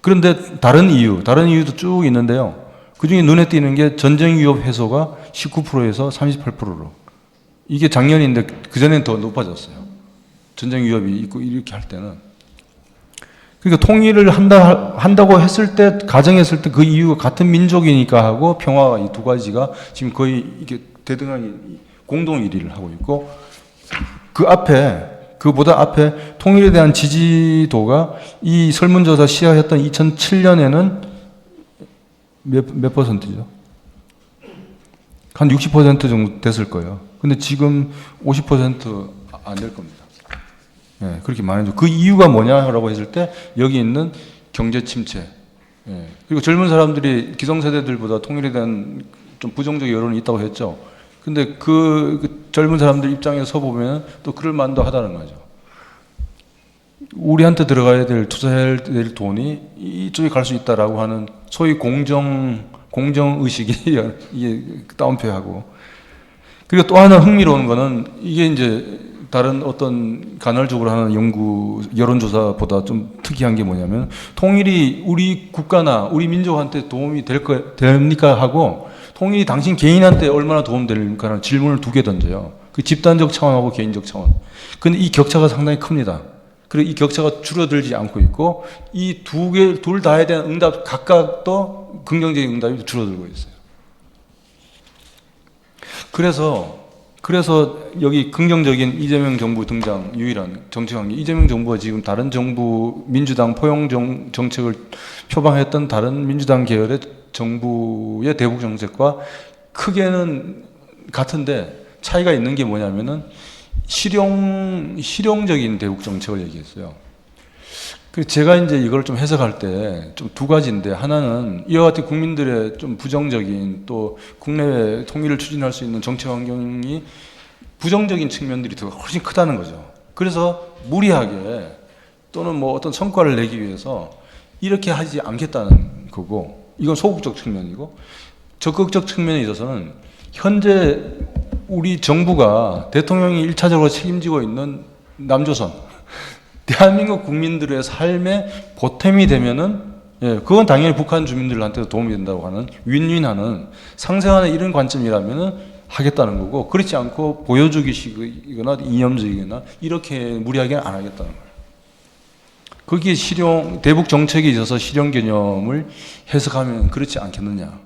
Speaker 2: 그런데 다른 이유도 쭉 있는데요. 그 중에 눈에 띄는 게 전쟁 위협 해소가 19%에서 38%로. 이게 작년인데 그전엔 더 높아졌어요. 전쟁 위협이 있고 이렇게 할 때는. 그러니까 통일을 한다고 했을 때, 가정했을 때 그 이유가 같은 민족이니까 하고 평화가 이 두 가지가 지금 거의 이게 대등하게 공동 1위를 하고 있고, 그보다 앞에 통일에 대한 지지도가 이 설문조사 시작했던 2007년에는 몇 퍼센트죠? 한 60% 정도 됐을 거예요. 근데 지금 50% 안 될 겁니다. 예, 그렇게 많아져. 그 이유가 뭐냐라고 했을 때 여기 있는 경제 침체. 예, 그리고 젊은 사람들이 기성세대들보다 통일에 대한 좀 부정적 여론이 있다고 했죠. 근데 그 젊은 사람들 입장에서 보면 또 그럴 만도 하다는 거죠. 우리한테 들어가야 될, 투자해야 될 돈이 이쪽에 갈 수 있다라고 하는 소위 공정의식이 이게 다운표하고. 그리고 또 하나 흥미로운 거는 이게 이제 다른 어떤 간헐적으로 하는 연구, 여론조사보다 좀 특이한 게 뭐냐면 통일이 우리 국가나 우리 민족한테 도움이 됩니까? 하고 통일이 당신 개인한테 얼마나 도움될까라는 질문을 두 개 던져요. 그 집단적 차원하고 개인적 차원. 근데 이 격차가 상당히 큽니다. 그리고 이 격차가 줄어들지 않고 있고 이 둘 다에 대한 응답 각각도 긍정적인 응답이 줄어들고 있어요. 그래서 여기 긍정적인 이재명 정부 등장 유일한 정치관계. 이재명 정부가 지금 다른 정부 민주당 포용 정책을 표방했던 다른 민주당 계열의 정부의 대북 정책과 크게는 같은데 차이가 있는 게 뭐냐면은 실용적인 대북 정책을 얘기했어요. 그래서 제가 이제 이걸 좀 해석할 때 좀 두 가지인데, 하나는 이와 같은 국민들의 좀 부정적인 또 국내외 통일을 추진할 수 있는 정치 환경이 부정적인 측면들이 더 훨씬 크다는 거죠. 그래서 무리하게 또는 뭐 어떤 성과를 내기 위해서 이렇게 하지 않겠다는 거고, 이건 소극적 측면이고, 적극적 측면에 있어서는 현재 우리 정부가 대통령이 1차적으로 책임지고 있는 남조선, 대한민국 국민들의 삶에 보탬이 되면은, 예, 그건 당연히 북한 주민들한테도 도움이 된다고 하는 윈윈하는 상생하는 이런 관점이라면은 하겠다는 거고, 그렇지 않고 보여주기식이거나 이념적이거나 이렇게 무리하게 안 하겠다는 거예요. 거기에 대북 정책에 있어서 실용 개념을 해석하면 그렇지 않겠느냐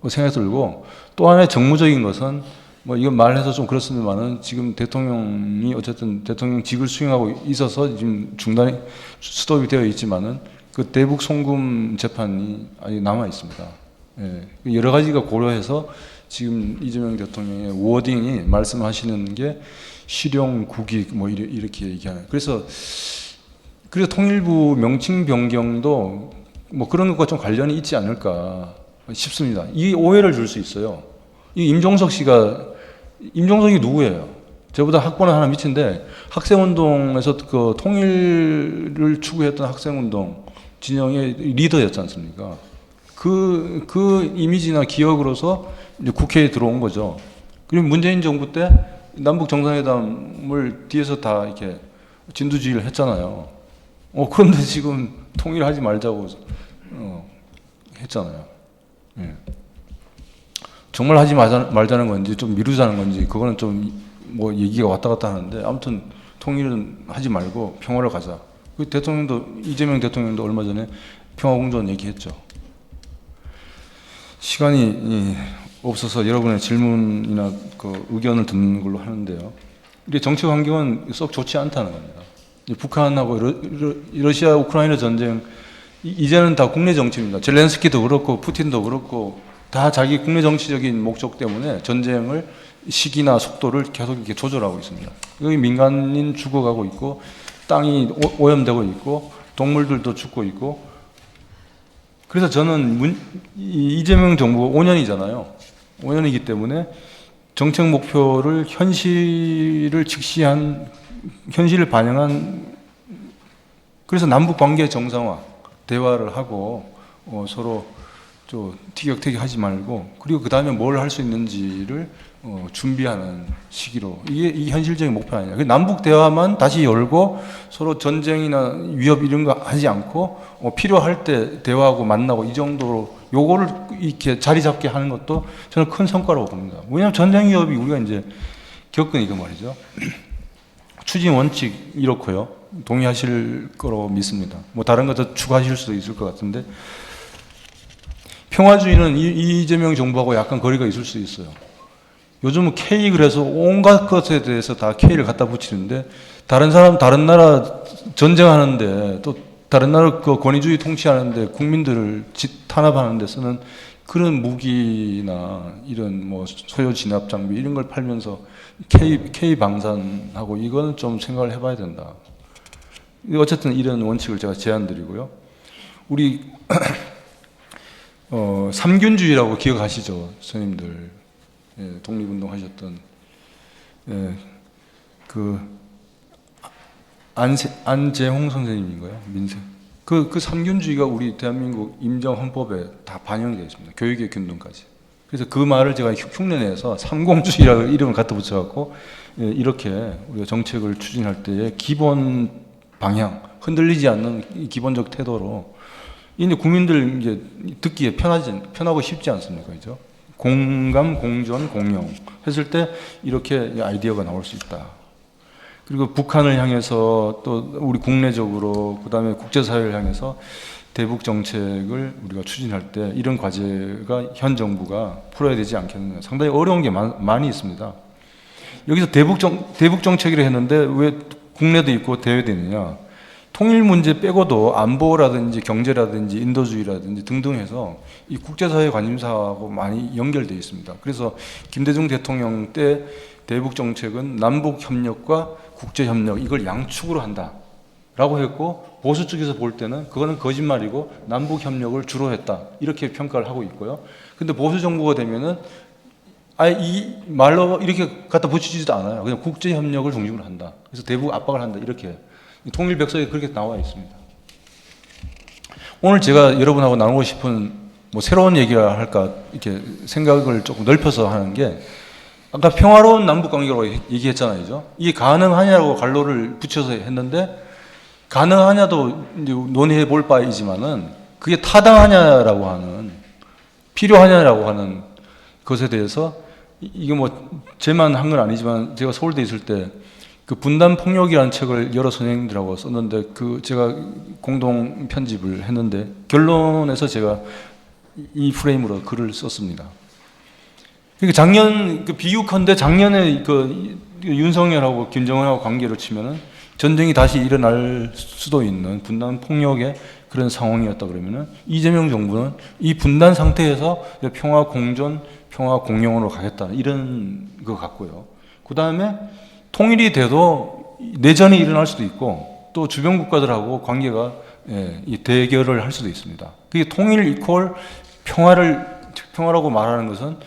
Speaker 2: 생각이 들고, 또 하나의 정무적인 것은 뭐 이건 말해서 좀 그렇습니다만은 지금 대통령이 어쨌든 대통령직을 수행하고 있어서 지금 스톱이 되어 있지만은 그 대북 송금 재판이 아직 남아 있습니다. 예, 여러 가지가 고려해서 지금 이재명 대통령의 워딩이 말씀하시는 게 실용 국익 뭐 이렇게 얘기하는. 그래서 통일부 명칭 변경도 뭐 그런 것과 좀 관련이 있지 않을까 싶습니다. 이 오해를 줄 수 있어요. 이 임종석이 누구예요? 저보다 학번은 하나 밑인데 학생운동에서 그 통일을 추구했던 학생운동 진영의 리더였지 않습니까? 그 이미지나 기억으로서 이제 국회에 들어온 거죠. 그리고 문재인 정부 때 남북 정상회담을 뒤에서 다 이렇게 진두지휘를 했잖아요. 그런데 지금 통일하지 말자고 했잖아요. 예. 정말 하지 말자는 건지 좀 미루자는 건지 그거는 좀 뭐 얘기가 왔다 갔다 하는데 아무튼 통일은 하지 말고 평화를 가자. 그 대통령도 이재명 대통령도 얼마 전에 평화공존 얘기했죠. 시간이 없어서 여러분의 질문이나 그 의견을 듣는 걸로 하는데요. 이게 정치 환경은 썩 좋지 않다는 겁니다. 북한하고 러시아 우크라이나 전쟁 이제는 다 국내 정치입니다. 젤렌스키도 그렇고 푸틴도 그렇고 다 자기 국내 정치적인 목적 때문에 전쟁을 시기나 속도를 계속 이렇게 조절하고 있습니다. 여기 민간인 죽어가고 있고 땅이 오염되고 있고 동물들도 죽고 있고 그래서 저는 이재명 정부가 5년이잖아요. 5년이기 때문에 정책 목표를 현실을 직시한 현실을 반영한 그래서 남북 관계 정상화 대화를 하고 서로 좀 티격태격하지 말고 그리고 그 다음에 뭘 할 수 있는지를 준비하는 시기로 이게 현실적인 목표 아니냐. 남북 대화만 다시 열고 서로 전쟁이나 위협 이런 거 하지 않고 필요할 때 대화하고 만나고 이 정도로 요거를 이렇게 자리 잡게 하는 것도 저는 큰 성과라고 봅니다. 왜냐하면 전쟁 위협이 우리가 이제 겪으니까 말이죠. 추진 원칙 이렇고요. 동의하실 거로 믿습니다. 뭐 다른 것도 추가하실 수도 있을 것 같은데 평화주의는 이재명 정부하고 약간 거리가 있을 수 있어요. 요즘은 K 그래서 온갖 것에 대해서 다 K를 갖다 붙이는데 다른 사람 다른 나라 전쟁하는데 또 다른 나라 그 권위주의 통치하는데 국민들을 탄압하는 데 쓰는 그런 무기나 이런 뭐 소요 진압 장비 이런 걸 팔면서 K 방산하고 이거는 좀 생각을 해봐야 된다. 어쨌든 이런 원칙을 제가 제안드리고요. 우리 삼균주의라고 기억하시죠, 선생님들. 예, 독립운동 하셨던 그 안재홍 선생님인가요? 민생. 그 삼균주의가 우리 대한민국 임정헌법에 다 반영이 되어 있습니다. 교육의 균등까지. 그래서 그 말을 제가 흉내내서 삼공주의라고 이름을 갖다 붙여갖고 이렇게 우리가 정책을 추진할 때의 기본 방향, 흔들리지 않는 이 기본적 태도로 이제 국민들 이제 듣기에 편하고 쉽지 않습니까, 그죠? 공감, 공존, 공용 했을 때 이렇게 아이디어가 나올 수 있다. 그리고 북한을 향해서 또 우리 국내적으로 그다음에 국제사회를 향해서 대북 정책을 우리가 추진할 때 이런 과제가 현 정부가 풀어야 되지 않겠느냐. 상당히 어려운 게 많이 있습니다. 여기서 대북 정책이라 했는데 왜 국내도 있고 대외도 있느냐. 통일 문제 빼고도 안보라든지 경제라든지 인도주의라든지 등등 해서 이 국제사회 관심사하고 많이 연결되어 있습니다. 그래서 김대중 대통령 때 대북 정책은 남북 협력과 국제 협력 이걸 양축으로 한다라고 했고 보수 쪽에서 볼 때는 그거는 거짓말이고 남북 협력을 주로 했다 이렇게 평가를 하고 있고요. 근데 보수 정부가 되면은 아예 이 말로 이렇게 갖다 붙이지도 않아요. 그냥 국제 협력을 중심으로 한다. 그래서 대북 압박을 한다 이렇게. 통일백서에 그렇게 나와 있습니다. 오늘 제가 여러분하고 나누고 싶은 뭐 새로운 얘기라 할까 이렇게 생각을 조금 넓혀서 하는 게 아까 평화로운 남북관계라고 얘기했잖아요. 이게 가능하냐고 갈로를 붙여서 했는데 가능하냐도 이제 논의해 볼 바이지만은 그게 타당하냐라고 하는 필요하냐라고 하는 것에 대해서 이게 뭐 제만 한 건 아니지만 제가 서울대 있을 때 그 분단 폭력이라는 책을 여러 선생님들하고 썼는데 그 제가 공동 편집을 했는데 결론에서 제가 이 프레임으로 글을 썼습니다. 그러니까 작년 그 비유컨대 작년에 그 윤석열하고 김정은하고 관계로 치면은 전쟁이 다시 일어날 수도 있는 분단 폭력의 그런 상황이었다 그러면은 이재명 정부는 이 분단 상태에서 평화 공존, 평화 공용으로 가겠다 이런 거 같고요. 그 다음에 통일이 돼도 내전이 일어날 수도 있고 또 주변 국가들하고 관계가 이 대결을 할 수도 있습니다. 그게 통일 이퀄 평화라고 말하는 것은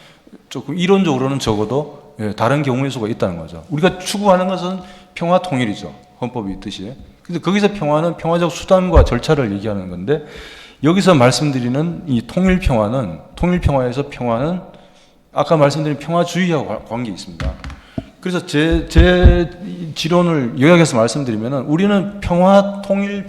Speaker 2: 조금 이론적으로는 적어도 다른 경우의 수가 있다는 거죠. 우리가 추구하는 것은 평화 통일이죠. 헌법이 있듯이. 근데 거기서 평화는 평화적 수단과 절차를 얘기하는 건데 여기서 말씀드리는 이 통일 평화에서 평화는 아까 말씀드린 평화주의하고 관계 있습니다. 그래서 제 지론을 요약해서 말씀드리면은 우리는 평화, 통일,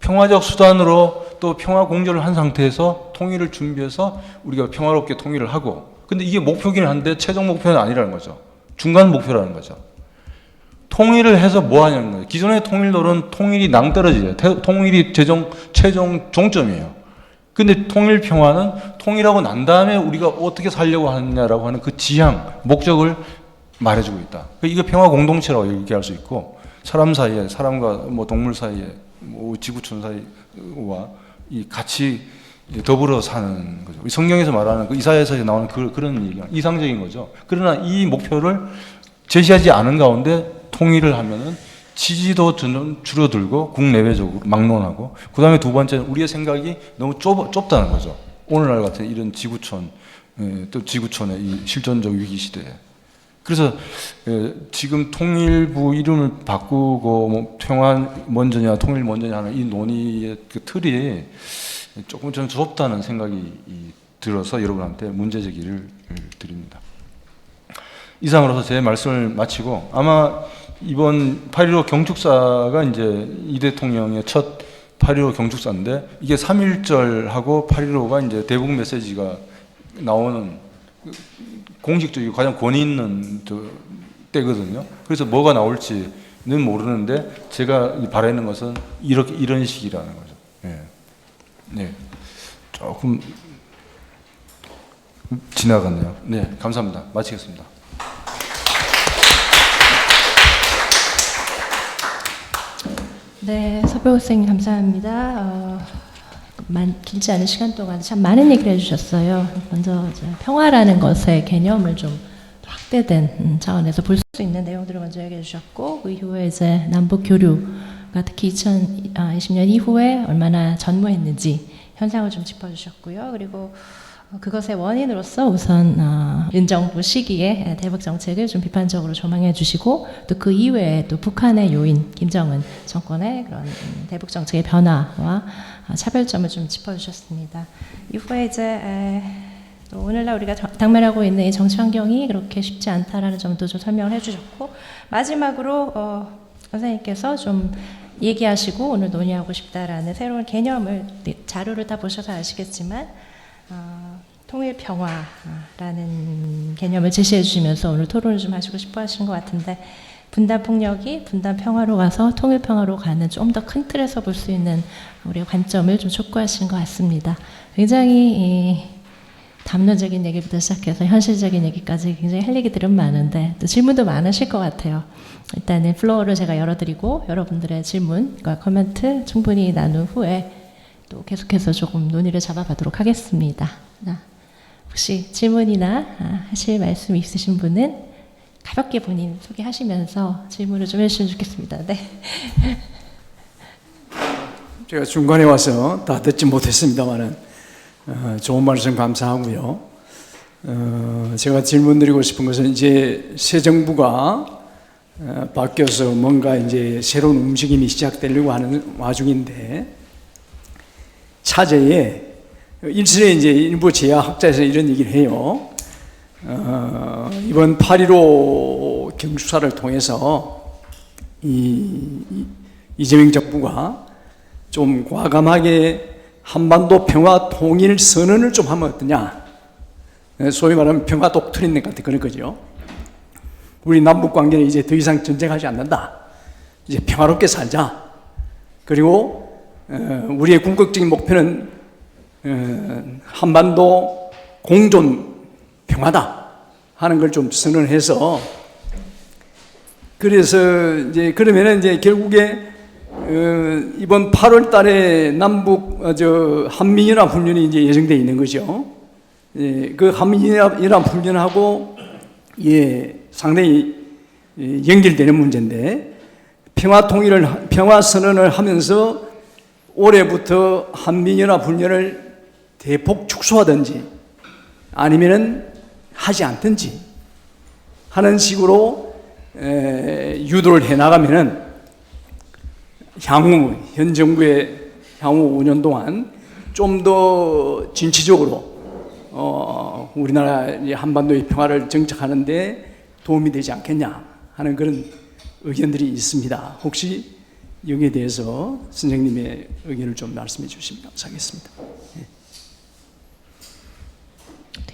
Speaker 2: 평화적 수단으로 또 평화 공조를 한 상태에서 통일을 준비해서 우리가 평화롭게 통일을 하고, 근데 이게 목표긴 한데 최종 목표는 아니라는 거죠. 중간 목표라는 거죠. 통일을 해서 뭐 하냐는 거예요. 기존의 통일론은 통일이 낭떠러지예요. 통일이 최종 종점이에요. 근데 통일 평화는 통일하고 난 다음에 우리가 어떻게 살려고 하느냐라고 하는 그 지향, 목적을 말해주고 있다. 이거 평화 공동체라고 얘기할 수 있고, 사람 사이에, 사람과 뭐 동물 사이에, 뭐 지구촌 사이와 이 같이 더불어 사는 거죠. 성경에서 말하는 그 이사야서에 나오는 그런 얘기가 이상적인 거죠. 그러나 이 목표를 제시하지 않은 가운데 통일을 하면은 지지도 줄어들고 국내외적으로 막론하고, 그 다음에 두 번째는 우리의 생각이 너무 좁다는 거죠. 오늘날 같은 이런 지구촌, 또 지구촌의 이 실존적 위기 시대에. 그래서 지금 통일부 이름을 바꾸고 뭐 평화 먼저냐 통일 먼저냐 하는 이 논의의 그 틀이 조금 좀 좁다는 생각이 들어서 여러분한테 문제 제기를 드립니다. 이상으로서 제 말씀을 마치고, 아마 이번 8.15 경축사가 이제 이 대통령의 첫 8.15 경축사인데, 이게 3.1절하고 8.15가 이제 대북 메시지가 나오는 공식적이고 가장 권위 있는 때거든요. 그래서 뭐가 나올지는 모르는데 제가 바라는 것은 이런 식이라는 거죠. 네. 네. 조금 지나갔네요. 네, 감사합니다. 마치겠습니다.
Speaker 1: 네, 서병호 선생님 감사합니다. 길지 않은 시간 동안 참 많은 얘기를 해주셨어요. 먼저 이제 평화라는 것의 개념을 좀 확대된 차원에서 볼 수 있는 내용들을 먼저 얘기해 주셨고, 그 이후에 이제 남북 교류가 특히 2020년 이후에 얼마나 전무했는지 현상을 좀 짚어주셨고요. 그리고 그것의 원인으로서 우선 윤 정부 시기에 대북 정책을 좀 비판적으로 조망해 주시고, 또 그 이외에 또 북한의 요인, 김정은 정권의 그런 대북 정책의 변화와 차별점을 좀 짚어주셨습니다. 이후에 이제 또 오늘날 우리가 당면하고 있는 이 정치 환경이 그렇게 쉽지 않다라는 점도 좀 설명을 해주셨고, 마지막으로 선생님께서 좀 얘기하시고 오늘 논의하고 싶다라는 새로운 개념을, 자료를 다 보셔서 아시겠지만 통일 평화라는 개념을 제시해 주시면서 오늘 토론을 좀 하시고 싶어 하시는 것 같은데, 분단 폭력이 분단 평화로 가서 통일 평화로 가는 좀 더 큰 틀에서 볼 수 있는 우리의 관점을 좀 촉구하시는 것 같습니다. 굉장히 담론적인 얘기부터 시작해서 현실적인 얘기까지 굉장히 할 얘기들은 많은데 또 질문도 많으실 것 같아요. 일단은 플로어를 제가 열어드리고 여러분들의 질문과 코멘트 충분히 나눈 후에 또 계속해서 조금 논의를 잡아가도록 하겠습니다. 혹시 질문이나 하실 말씀 있으신 분은 가볍게 본인 소개하시면서 질문을 좀 해주시면 좋겠습니다. 네.
Speaker 3: 제가 중간에 와서 다 듣지 못했습니다만은 좋은 말씀 감사하고요. 제가 질문드리고 싶은 것은 이제 새 정부가 바뀌어서 뭔가 이제 새로운 움직임이 시작되려고 하는 와중인데, 차제에 일선에 이제 일부 제야학자에서 이런 얘기를 해요. 이번 8.15 경축사를 통해서 이재명 정부가 좀 과감하게 한반도 평화 통일 선언을 좀 하면 어떠냐. 소위 말하면 평화 독트린 같은 그런 거죠. 우리 남북 관계는 이제 더 이상 전쟁하지 않는다. 이제 평화롭게 살자. 그리고 우리의 궁극적인 목표는 한반도 공존 평화다 하는 걸 좀 선언해서, 그래서 이제 그러면은 이제 결국에 이번 8월 달에 남북 한미연합 훈련이 이제 예정되어 있는 거죠. 예, 그 한미연합 훈련하고 상당히 연결되는 문제인데, 평화 선언을 하면서 올해부터 한미연합 훈련을 대폭 축소하든지 아니면은 하지 않든지 하는 식으로 유도를 해 나가면은 향후 현 정부의 향후 5년 동안 좀 더 진취적으로 우리나라 한반도의 평화를 정착하는데 도움이 되지 않겠냐 하는 그런 의견들이 있습니다. 혹시 여기에 대해서 선생님의 의견을 좀 말씀해 주시면 감사하겠습니다.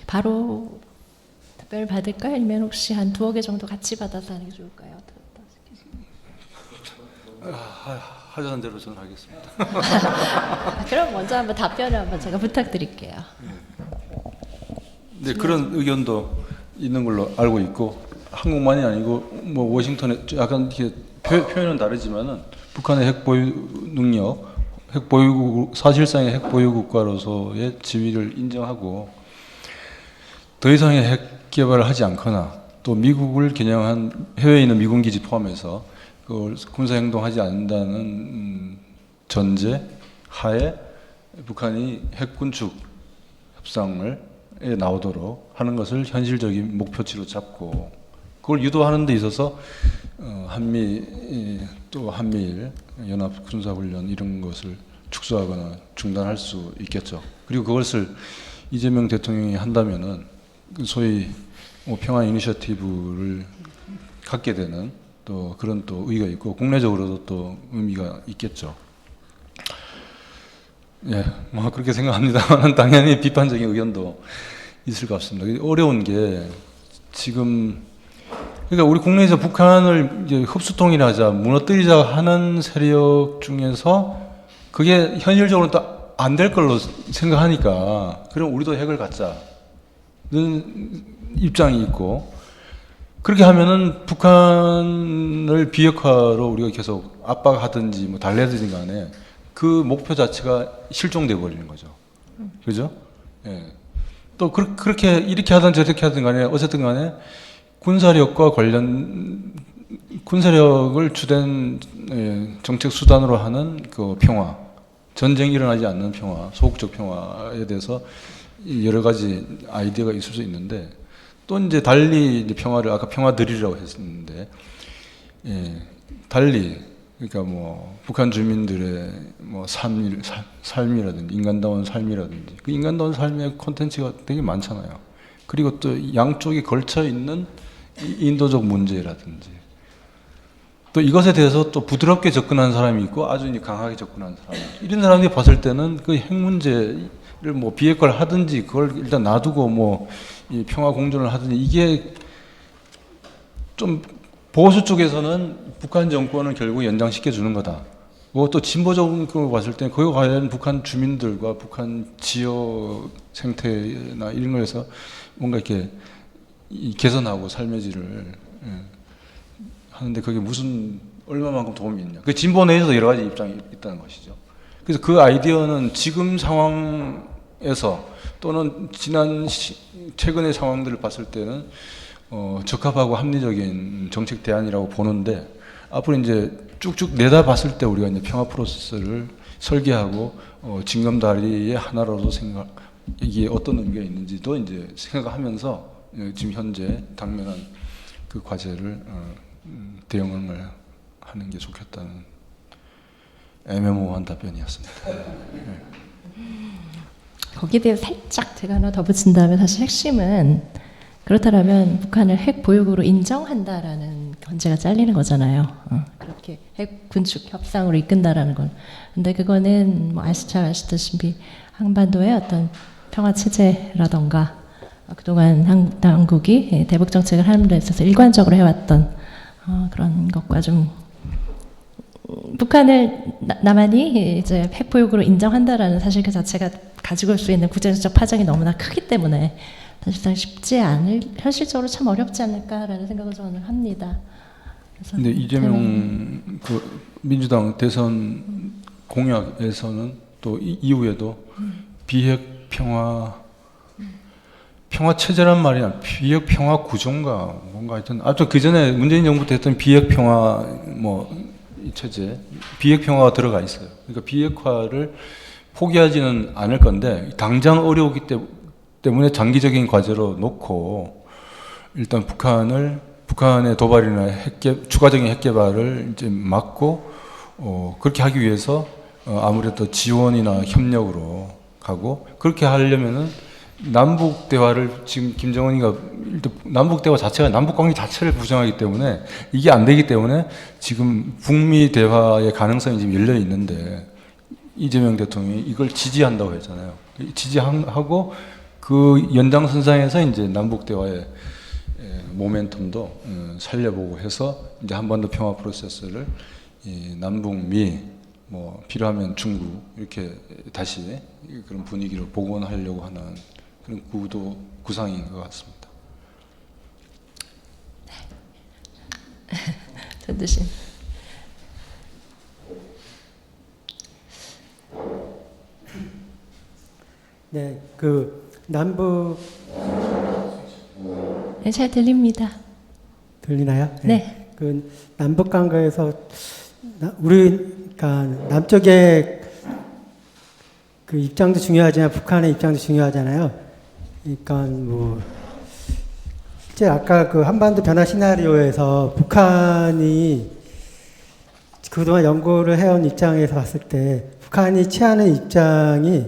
Speaker 1: 바로 답변을 받을까요? 아니면 혹시 한 2억 개 정도 같이 받아서 하는 게 좋을까요?
Speaker 2: 하자는 대로 저는 하겠습니다.
Speaker 1: 그럼 먼저 한번 답변을 한번 제가 부탁드릴게요.
Speaker 2: 네, 그런 의견도 있는 걸로 알고 있고 한국만이 아니고 뭐 워싱턴에 약간 이렇게 표현은 다르지만은 북한의 핵 보유 능력, 핵 보유국 사실상의 핵 보유 국가로서의 지위를 인정하고 더 이상의 핵 개발을 하지 않거나 또 미국을 겨냥한 해외에 있는 미군 기지 포함해서 그 군사 행동하지 않는다는 전제 하에 북한이 핵 군축 협상을 나오도록 하는 것을 현실적인 목표치로 잡고 그걸 유도하는 데 있어서 한미 또 한미일 연합 군사훈련 이런 것을 축소하거나 중단할 수 있겠죠. 그리고 그것을 이재명 대통령이 한다면은 소위 평화 이니셔티브를 갖게 되는 또 그런 또 의의가 있고 국내적으로도 또 의미가 있겠죠. 예, 뭐 그렇게 생각합니다만 당연히 비판적인 의견도 있을 것 같습니다. 어려운 게 지금 그러니까 우리 국내에서 북한을 이제 흡수통일하자, 무너뜨리자 하는 세력 중에서 그게 현실적으로 또 안 될 걸로 생각하니까 그럼 우리도 핵을 갖자는 입장이 있고 그렇게 하면은 북한을 비핵화로 우리가 계속 압박하든지 뭐 달래든지 간에 그 목표 자체가 실종돼 버리는 거죠. 그죠? 예. 또 그렇게 이렇게 하든 저렇게 하든 간에 어쨌든 간에 군사력과 관련 군사력을 주된 정책 수단으로 하는 그 평화, 전쟁이 일어나지 않는 평화, 소극적 평화에 대해서 여러 가지 아이디어가 있을 수 있는데 또 이제 달리 이제 평화를 아까 평화들이라고 했었는데 달리 그러니까 뭐 북한 주민들의 뭐 삶이라든지 인간다운 삶이라든지 그 인간다운 삶의 콘텐츠가 되게 많잖아요. 그리고 또 양쪽이 걸쳐 있는 인도적 문제라든지 또 이것에 대해서 또 부드럽게 접근하는 사람이 있고 아주 이제 강하게 접근하는 사람 이런 사람들이 봤을 때는 그 핵 문제를 뭐 비핵화를 하든지 그걸 일단 놔두고 뭐 이 평화 공존을 하든지 이게 좀 보수 쪽에서는 북한 정권을 결국 연장시켜 주는 거다. 뭐 또 진보적인 거 봤을 때 그와 관련 북한 주민들과 북한 지역 생태나 이런 거에서 뭔가 이렇게 개선하고 삶의 질을 하는데 그게 무슨 얼마만큼 도움이 있냐. 그 진보 내에서도 여러 가지 입장이 있다는 것이죠. 그래서 그 아이디어는 지금 상황에서 또는 최근의 상황들을 봤을 때는 적합하고 합리적인 정책 대안이라고 보는데 앞으로 이제 쭉쭉 내다봤을 때 우리가 이제 평화 프로세스를 설계하고 징검다리의 하나로서 이게 어떤 의미가 있는지도 이제 생각하면서 지금 현재 당면한 그 과제를 대응을 하는 게 좋겠다는 애매모호한 답변이었습니다.
Speaker 1: 거기에 대해 살짝 제가 하나 더 붙인다면 사실 핵심은 그렇다면 북한을 핵 보유국으로 인정한다라는 전제가 잘리는 거잖아요. 그렇게 핵 군축 협상으로 이끈다라는 건. 근데 그거는 뭐 잘 아시다시피 한반도의 어떤 평화 체제라던가 그동안 한국이 대북 정책을 하는 데 있어서 일관적으로 해왔던 그런 것과 좀 북한을 남한이 이제 핵 보유국으로 인정한다라는 사실 그 자체가 가지고 올 수 있는 국제적 파장이 너무나 크기 때문에 사실상 쉽지 않을 현실적으로 참 어렵지 않을까라는 생각을 저는 합니다.
Speaker 2: 근데 이재명 그 민주당 대선 공약에서는 또 이후에도 비핵 평화 체제란 말이 아니라 비핵 평화 구조인가 뭔가 하여튼 그 전에 문재인 정부 때 했던 비핵 평화 뭐 체제 비핵 평화가 들어가 있어요. 그러니까 비핵화를 포기하지는 않을 건데 당장 어려우기 때문에 장기적인 과제로 놓고 일단 북한의 도발이나 추가적인 핵 개발을 이제 막고 그렇게 하기 위해서 아무래도 지원이나 협력으로 가고 그렇게 하려면은 남북 대화를 지금 김정은이가 남북 대화 자체가 남북 관계 자체를 부정하기 때문에 이게 안 되기 때문에 지금 북미 대화의 가능성이 지금 열려 있는데 이재명 대통령이 이걸 지지한다고 했잖아요. 지지하고 그 연장선상에서 이제 남북 대화의 모멘텀도 살려보고 해서 이제 한반도 평화 프로세스를 남북미 뭐 필요하면 중국 이렇게 다시 그런 분위기로 복원하려고 하는 그런 구상인 것 같습니다.
Speaker 1: 전두신.
Speaker 4: 네, 그 남북
Speaker 1: 네, 잘 들립니다.
Speaker 4: 들리나요?
Speaker 1: 네.
Speaker 4: 그 남북 관계에서 그러니까 남쪽의 그 입장도 중요하지만 북한의 입장도 중요하잖아요. 그러니까 뭐 실제 아까 그 한반도 변화 시나리오에서 북한이 그동안 연구를 해온 입장에서 봤을 때 북한이 취하는 입장이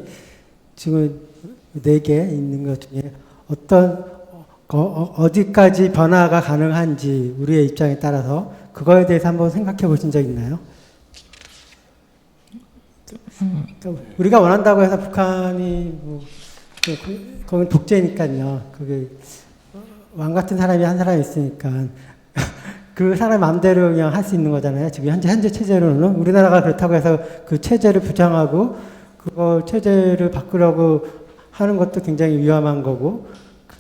Speaker 4: 지금 4개 있는 것 중에 어디까지 변화가 가능한지 우리의 입장에 따라서 그거에 대해서 한번 생각해 보신 적 있나요? 그러니까 우리가 원한다고 해서 북한이 뭐 거긴 독재니까요. 그게 왕 같은 사람이 한 사람이 있으니까 그 사람 마음대로 그냥 할 수 있는 거잖아요. 지금 현재 체제로는 우리나라가 그렇다고 해서 그 체제를 부정하고 그거 체제를 바꾸려고 하는 것도 굉장히 위험한 거고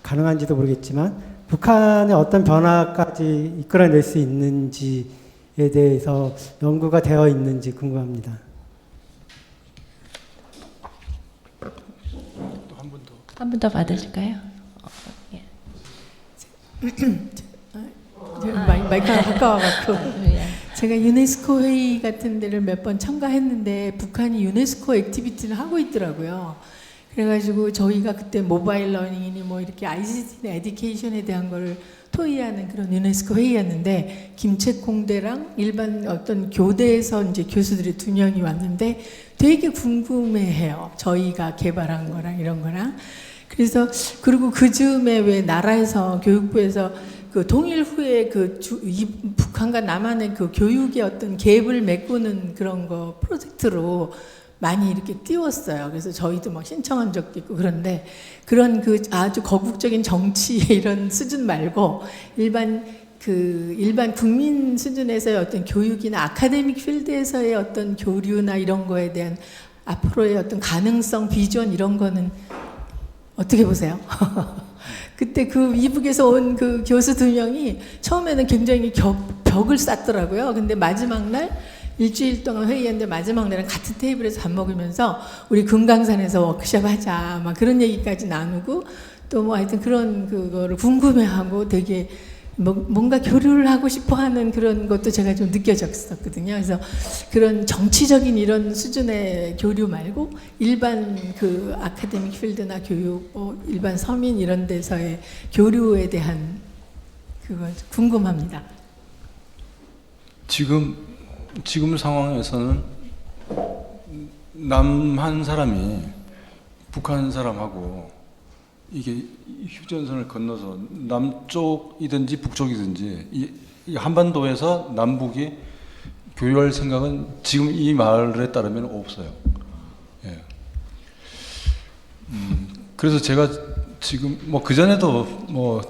Speaker 4: 가능한지도 모르겠지만 북한의 어떤 변화까지 이끌어낼 수 있는지에 대해서 연구가 되어 있는지 궁금합니다.
Speaker 1: 한 번 더 받으실까요? 예.
Speaker 5: 마이크가 가까워갖고
Speaker 1: 예.
Speaker 5: 제가 유네스코 회의 같은 데를 몇 번 참가했는데 북한이 유네스코 액티비티를 하고 있더라고요. 그래가지고 저희가 그때 모바일 러닝이니 뭐 이렇게 ICT 에듀케이션에 대한 거를 토의하는 그런 유네스코 회의였는데 김책공대랑 일반 어떤 교대에서 이제 교수들이 2명이 왔는데 되게 궁금해해요. 저희가 개발한 거랑 이런 거랑. 그래서 그리고 그 즈음에 왜 나라에서 교육부에서 그 통일 후에 북한과 남한의 그 교육의 어떤 갭을 메꾸는 그런 거 프로젝트로 많이 이렇게 띄웠어요. 그래서 저희도 막 신청한 적도 있고 그런데 그런 그 아주 거국적인 정치의 이런 수준 말고 일반 국민 수준에서의 어떤 교육이나 아카데믹 필드에서의 어떤 교류나 이런 거에 대한 앞으로의 어떤 가능성, 비전 이런 거는 어떻게 보세요? 그때 그 이북에서 온 그 교수 2명이 처음에는 굉장히 벽을 쌓더라고요. 근데 마지막 날 일주일 동안 회의했는데 마지막 날은 같은 테이블에서 밥 먹으면서 우리 금강산에서 워크숍 하자 막 그런 얘기까지 나누고 또 뭐 하여튼 그런 그거를 궁금해하고 되게 뭔가 교류를 하고 싶어 하는 그런 것도 제가 좀 느껴졌었거든요. 그래서 그런 정치적인 이런 수준의 교류 말고 일반 그 아카데믹 필드나 교육, 일반 서민 이런 데서의 교류에 대한 그거 궁금합니다. 지금
Speaker 2: 상황에서는 남한 사람이 북한 사람하고 이게 휴전선을 건너서 남쪽이든지 북쪽이든지 이 한반도에서 남북이 교류할 생각은 지금 이 말에 따르면 없어요. 예. 그래서 제가 지금 뭐 그 전에도 뭐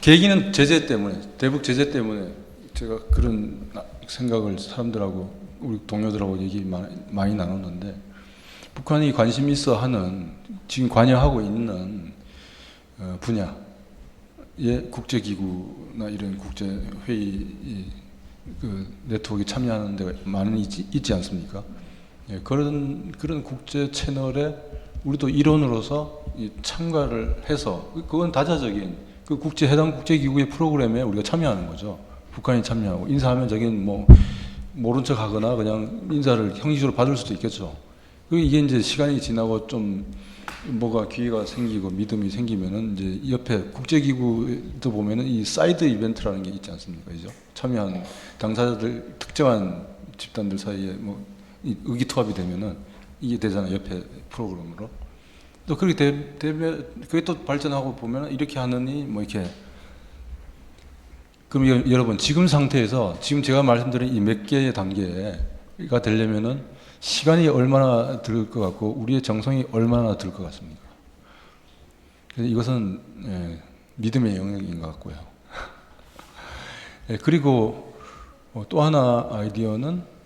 Speaker 2: 계기는 제재 때문에 대북 제재 때문에 제가 그런 생각을 사람들하고 우리 동료들하고 얘기 많이 나눴는데 북한이 관심 있어 하는 지금 관여하고 있는 분야의 국제기구나 이런 국제회의 그 네트워크에 참여하는 데가 많이 있지 않습니까? 예, 그런 국제 채널에 우리도 일원으로서 참가를 해서 그건 다자적인 그 해당 국제기구의 프로그램에 우리가 참여하는 거죠. 북한이 참여하고 인사하면 저긴 뭐 모른 척 하거나 그냥 인사를 형식적으로 받을 수도 있겠죠. 이게 이제 시간이 지나고 좀 뭐가 기회가 생기고 믿음이 생기면은 이제 옆에 국제기구도 보면은 이 사이드 이벤트라는 게 있지 않습니까? 그죠? 참여한 당사자들 특정한 집단들 사이에 뭐 의기투합이 되면은 이게 되잖아요. 옆에 프로그램으로. 또 그렇게 되면 그게 또 발전하고 보면 이렇게 하느니 뭐 이렇게. 그럼 여러분 지금 상태에서 지금 제가 말씀드린 이 몇 개의 단계가 되려면은 시간이 얼마나 들 것 같고 우리의 정성이 얼마나 들 것 같습니까? 그래서 이것은 믿음의 영역인 것 같고요. 그리고 또 하나 아이디어는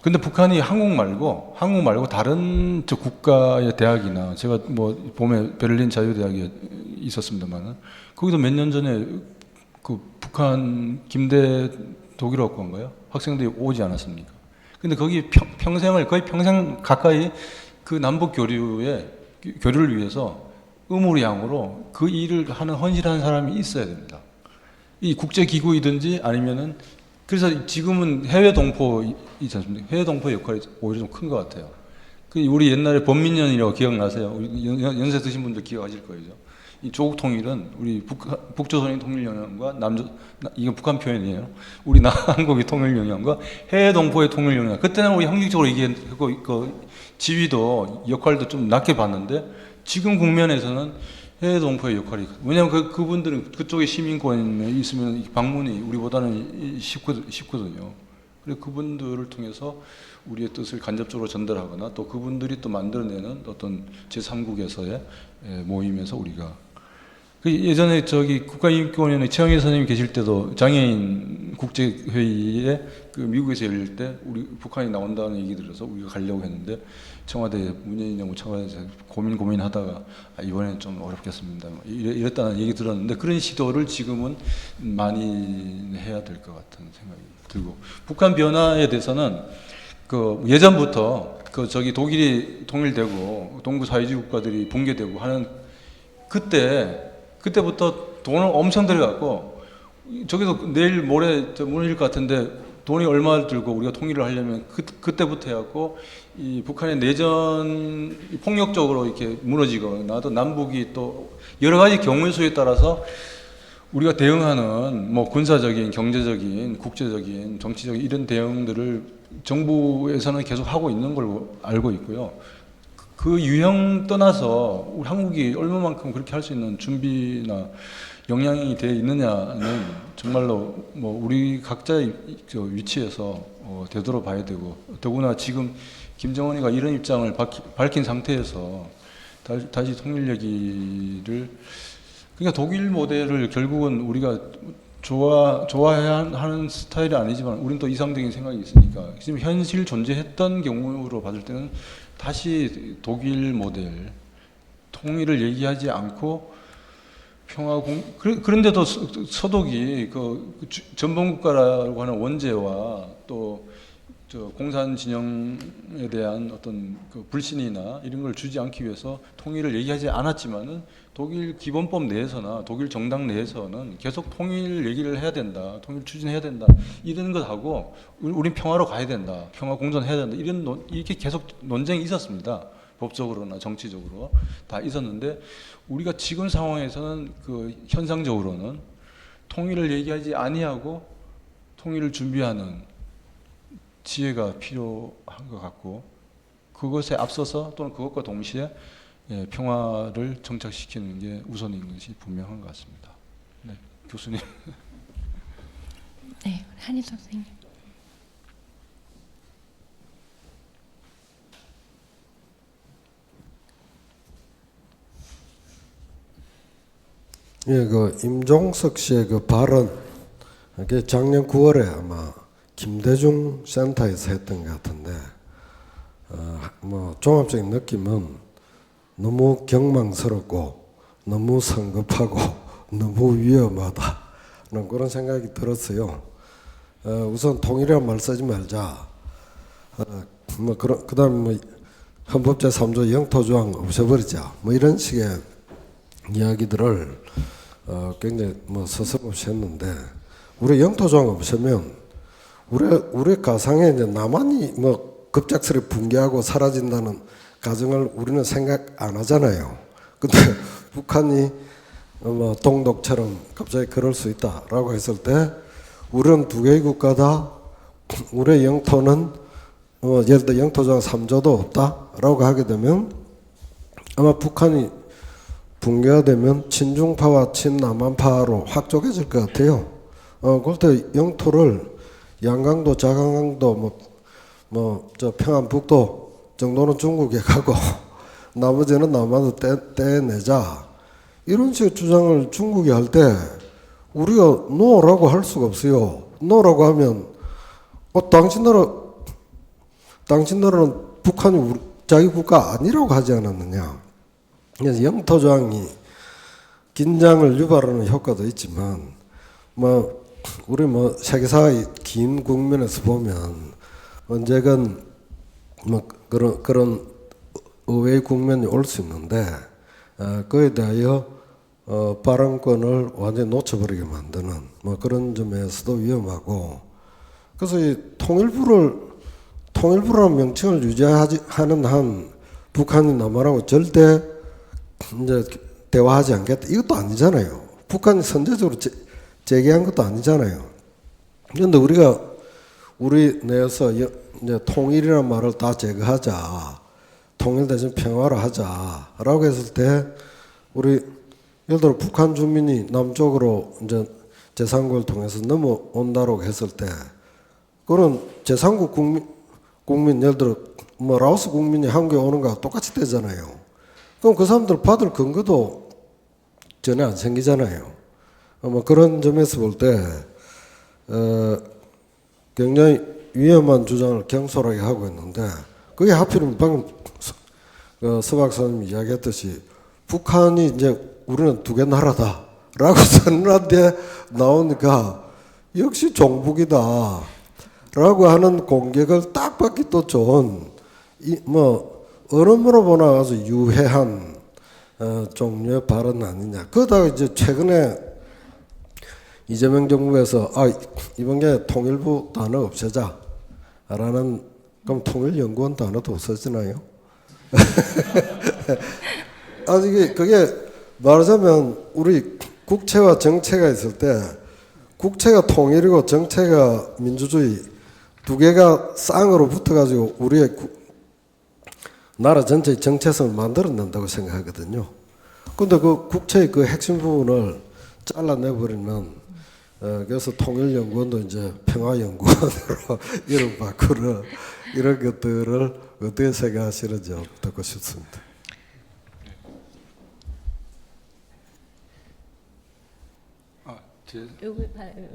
Speaker 2: 근데 북한이 한국 말고 다른 저 국가의 대학이나 제가 뭐 봄에 베를린 자유대학에 있었습니다만은 거기도 몇 년 전에 그 북한 김대 독일어학과인가요? 학생들이 오지 않았습니까? 근데 거기 거의 평생 가까이 그 남북 교류를 위해서 의무양으로 그 일을 하는 헌신하는 사람이 있어야 됩니다. 이 국제기구이든지 아니면은 그래서 지금은 해외 동포 있지 않습니까? 해외 동포 역할이 오히려 좀 큰 것 같아요. 그 우리 옛날에 범민년이라고 기억나세요? 연세 드신 분들 기억하실 거예요. 이 조국 통일은 우리 북조선의 통일 영향과 이건 북한 표현이에요. 우리 한국의 통일 영향과 해외 동포의 통일 영향. 그때는 우리 형식적으로 얘기했고 그 지위도 역할도 좀 낮게 봤는데 지금 국면에서는 해외 동포의 역할이 왜냐하면 그분들은 그쪽에 시민권에 있으면 방문이 우리보다는 쉽거든요. 그래서 그분들을 통해서 우리의 뜻을 간접적으로 전달하거나 또 그분들이 또 만들어내는 어떤 제3국에서의 모임에서 우리가 예전에 저기 국가인권위원회 최영희 선생님 계실 때도 장애인 국제회의에 그 미국에서 열릴 때 우리 북한이 나온다는 얘기 들어서 우리가 가려고 했는데 청와대 문재인 정부 청와대에서 고민하다가 이번에는 좀 어렵겠습니다. 이랬다는 얘기 들었는데 그런 시도를 지금은 많이 해야 될 것 같은 생각이 들고 북한 변화에 대해서는 그 예전부터 그 저기 독일이 통일되고 동구 사회주의 국가들이 붕괴되고 하는 그때부터 돈을 엄청 들여갖고 저기도 내일 모레 무너질 것 같은데 돈이 얼마 들고 우리가 통일을 하려면 그때부터 해갖고 이 북한의 내전 폭력적으로 이렇게 무너지거나 또 남북이 또 여러 가지 경우의 수에 따라서 우리가 대응하는 뭐 군사적인, 경제적인, 국제적인, 정치적인 이런 대응들을 정부에서는 계속 하고 있는 걸로 알고 있고요. 그 유형 떠나서 우리 한국이 얼마만큼 그렇게 할 수 있는 준비나 역량이 되어 있느냐는 정말로 뭐 우리 각자의 위치에서 되돌아봐야 되고 더구나 지금 김정은이가 이런 입장을 밝힌 상태에서 다시 통일 얘기를 그러니까 독일 모델을 결국은 우리가 좋아해야 하는 스타일이 아니지만 우리는 또 이상적인 생각이 있으니까 지금 현실 존재했던 경우로 봤을 때는 다시 독일 모델 통일을 얘기하지 않고 그런데도 서독이 그 전범국가라고 하는 원죄와 또 공산 진영에 대한 어떤 그 불신이나 이런 걸 주지 않기 위해서 통일을 얘기하지 않았지만은 독일 기본법 내에서나 독일 정당 내에서는 계속 통일 얘기를 해야 된다, 통일 추진해야 된다 이런 것하고 우린 평화로 가야 된다, 평화 공존해야 된다 이렇게 계속 논쟁이 있었습니다. 법적으로나 정치적으로 다 있었는데 우리가 지금 상황에서는 그 현상적으로는 통일을 얘기하지 아니하고 통일을 준비하는 지혜가 필요한 것 같고 그것에 앞서서 또는 그것과 동시에 평화를 정착시키는 게 우선인 것이 분명한 것 같습니다. 네, 교수님.
Speaker 1: 네, 한희 선생님.
Speaker 6: 예, 그 임종석 씨의 그 발언, 그게 작년 9월에 아마 김대중 센터에서 했던 것 같은데, 뭐 종합적인 느낌은 너무 경망스럽고 너무 성급하고 너무 위험하다는 그런 생각이 들었어요. 우선 통일이란 말 쓰지 말자. 그다음 뭐 헌법 제3조 영토조항 없애버리자. 뭐 이런 식의 이야기들을 굉장히 뭐 서슴없이 했는데 우리 영토조항 없애면 우리 가상에 이제 남한이 뭐 급작스레 붕괴하고 사라진다는 가정을 우리는 생각 안 하잖아요. 근데 북한이 뭐 동독처럼 갑자기 그럴 수 있다라고 했을 때 우리는 두 개의 국가다. 우리의 영토는 예를 들어 영토조항 3조도 없다라고 하게 되면 아마 북한이 붕괴되면 친중파와 친남한파로 확 쪼개질 것 같아요. 그럴 때 영토를 양강도, 자강강도, 저 평안북도 정도는 중국에 가고 나머지는 남한테 떼내자. 이런 식의 주장을 중국이 할 때 우리가 노라고 할 수가 없어요. 노라고 하면 당신들은 북한이 자기 국가 아니라고 하지 않았느냐. 그래서 영토 조항이 긴장을 유발하는 효과도 있지만 우리 세계사의 긴 국면에서 보면 언제건 그런 의외의 국면이 올 수 있는데 그에 대하여 발언권을 완전히 놓쳐버리게 만드는 그런 점에서도 위험하고, 그래서 이 통일부라는 명칭을 유지하는 한 북한이 남한하고 절대 이제 대화하지 않겠다, 이것도 아니잖아요. 북한이 선제적으로 제기한 것도 아니잖아요. 그런데 우리 내에서 이제 통일이라는 말을 다 제거하자, 통일 대신 평화로 하자라고 했을 때 우리 예를 들어 북한 주민이 남쪽으로 이제 제3국을 통해서 넘어온다고 했을 때 그런 제3국 국민 예를 들어 라오스 국민이 한국에 오는 거와 똑같이 되잖아요. 그럼 그 사람들 받을 근거도 전혀 안 생기잖아요. 그런 점에서 볼 때 굉장히 위험한 주장을 경솔하게 하고 있는데, 그게 하필이면 방금 서 박사님이 이야기했듯이 북한이 이제 우리는 두 개 나라다라고 선언한데 나오니까 역시 종북이다 라고 하는 공격을 딱 받기 또 좋은 어른으로 보나 아주 유해한 종류의 발언 아니냐. 그러다가 이제 최근에 이재명 정부에서 이번 게 통일부 단어 없애자라는, 그럼 통일연구원 단어도 없어지나요? 그게 말하자면 우리 국채와 정체가 있을 때 국채가 통일이고 정체가 민주주의 두 개가 쌍으로 붙어가지고 우리의 나라 전체의 정체성을 만들어낸다고 생각하거든요. 근데 그 국채의 그 핵심 부분을 잘라내버리는, 그래서 통일연구원도 이제 평화연구원으로 이름 바꾸는 이런 것들을 어떻게 생각하시는지 듣고 싶습니다.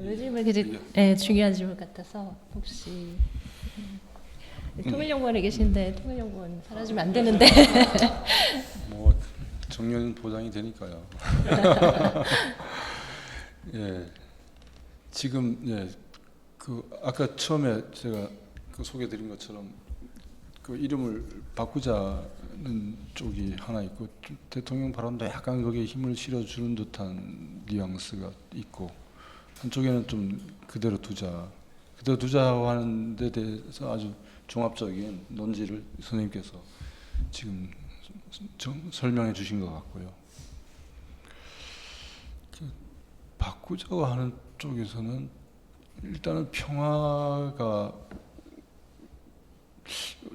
Speaker 1: 요즘은 중요한 질문 같아서 혹시 통일연구원에 계신데 통일연구원 사라지면 안 되는데.
Speaker 2: 정년 보장이 되니까요. 예, 지금 아까 처음에 제가 소개드린 것처럼 그 이름을 바꾸자는 쪽이 하나 있고, 대통령 발언도 약간 거기에 힘을 실어주는 듯한 뉘앙스가 있고, 한쪽에는 좀 그대로 두자고 하는 데 대해서 아주 종합적인 논지를 선생님께서 지금 설명해 주신 것 같고요. 바꾸자고 하는 쪽에서는 일단은 평화가,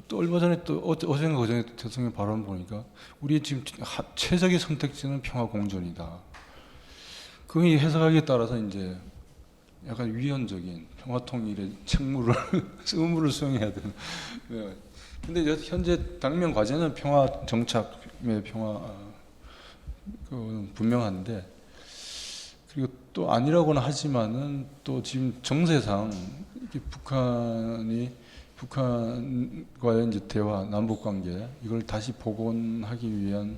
Speaker 2: 또 얼마 전에 또 어젠가 그전에 대통령 발언 보니까 우리 지금 최적의 선택지는 평화 공존이다. 그게 해석하기에 따라서 이제 약간 위헌적인 평화 통일의 의무를 수행해야 되는. 근데 현재 당면 과제는 평화 정착의 평화 분명한데, 그리고 또 아니라고는 하지만은 또 지금 정세상 북한과의 이제 대화, 남북 관계 이걸 다시 복원하기 위한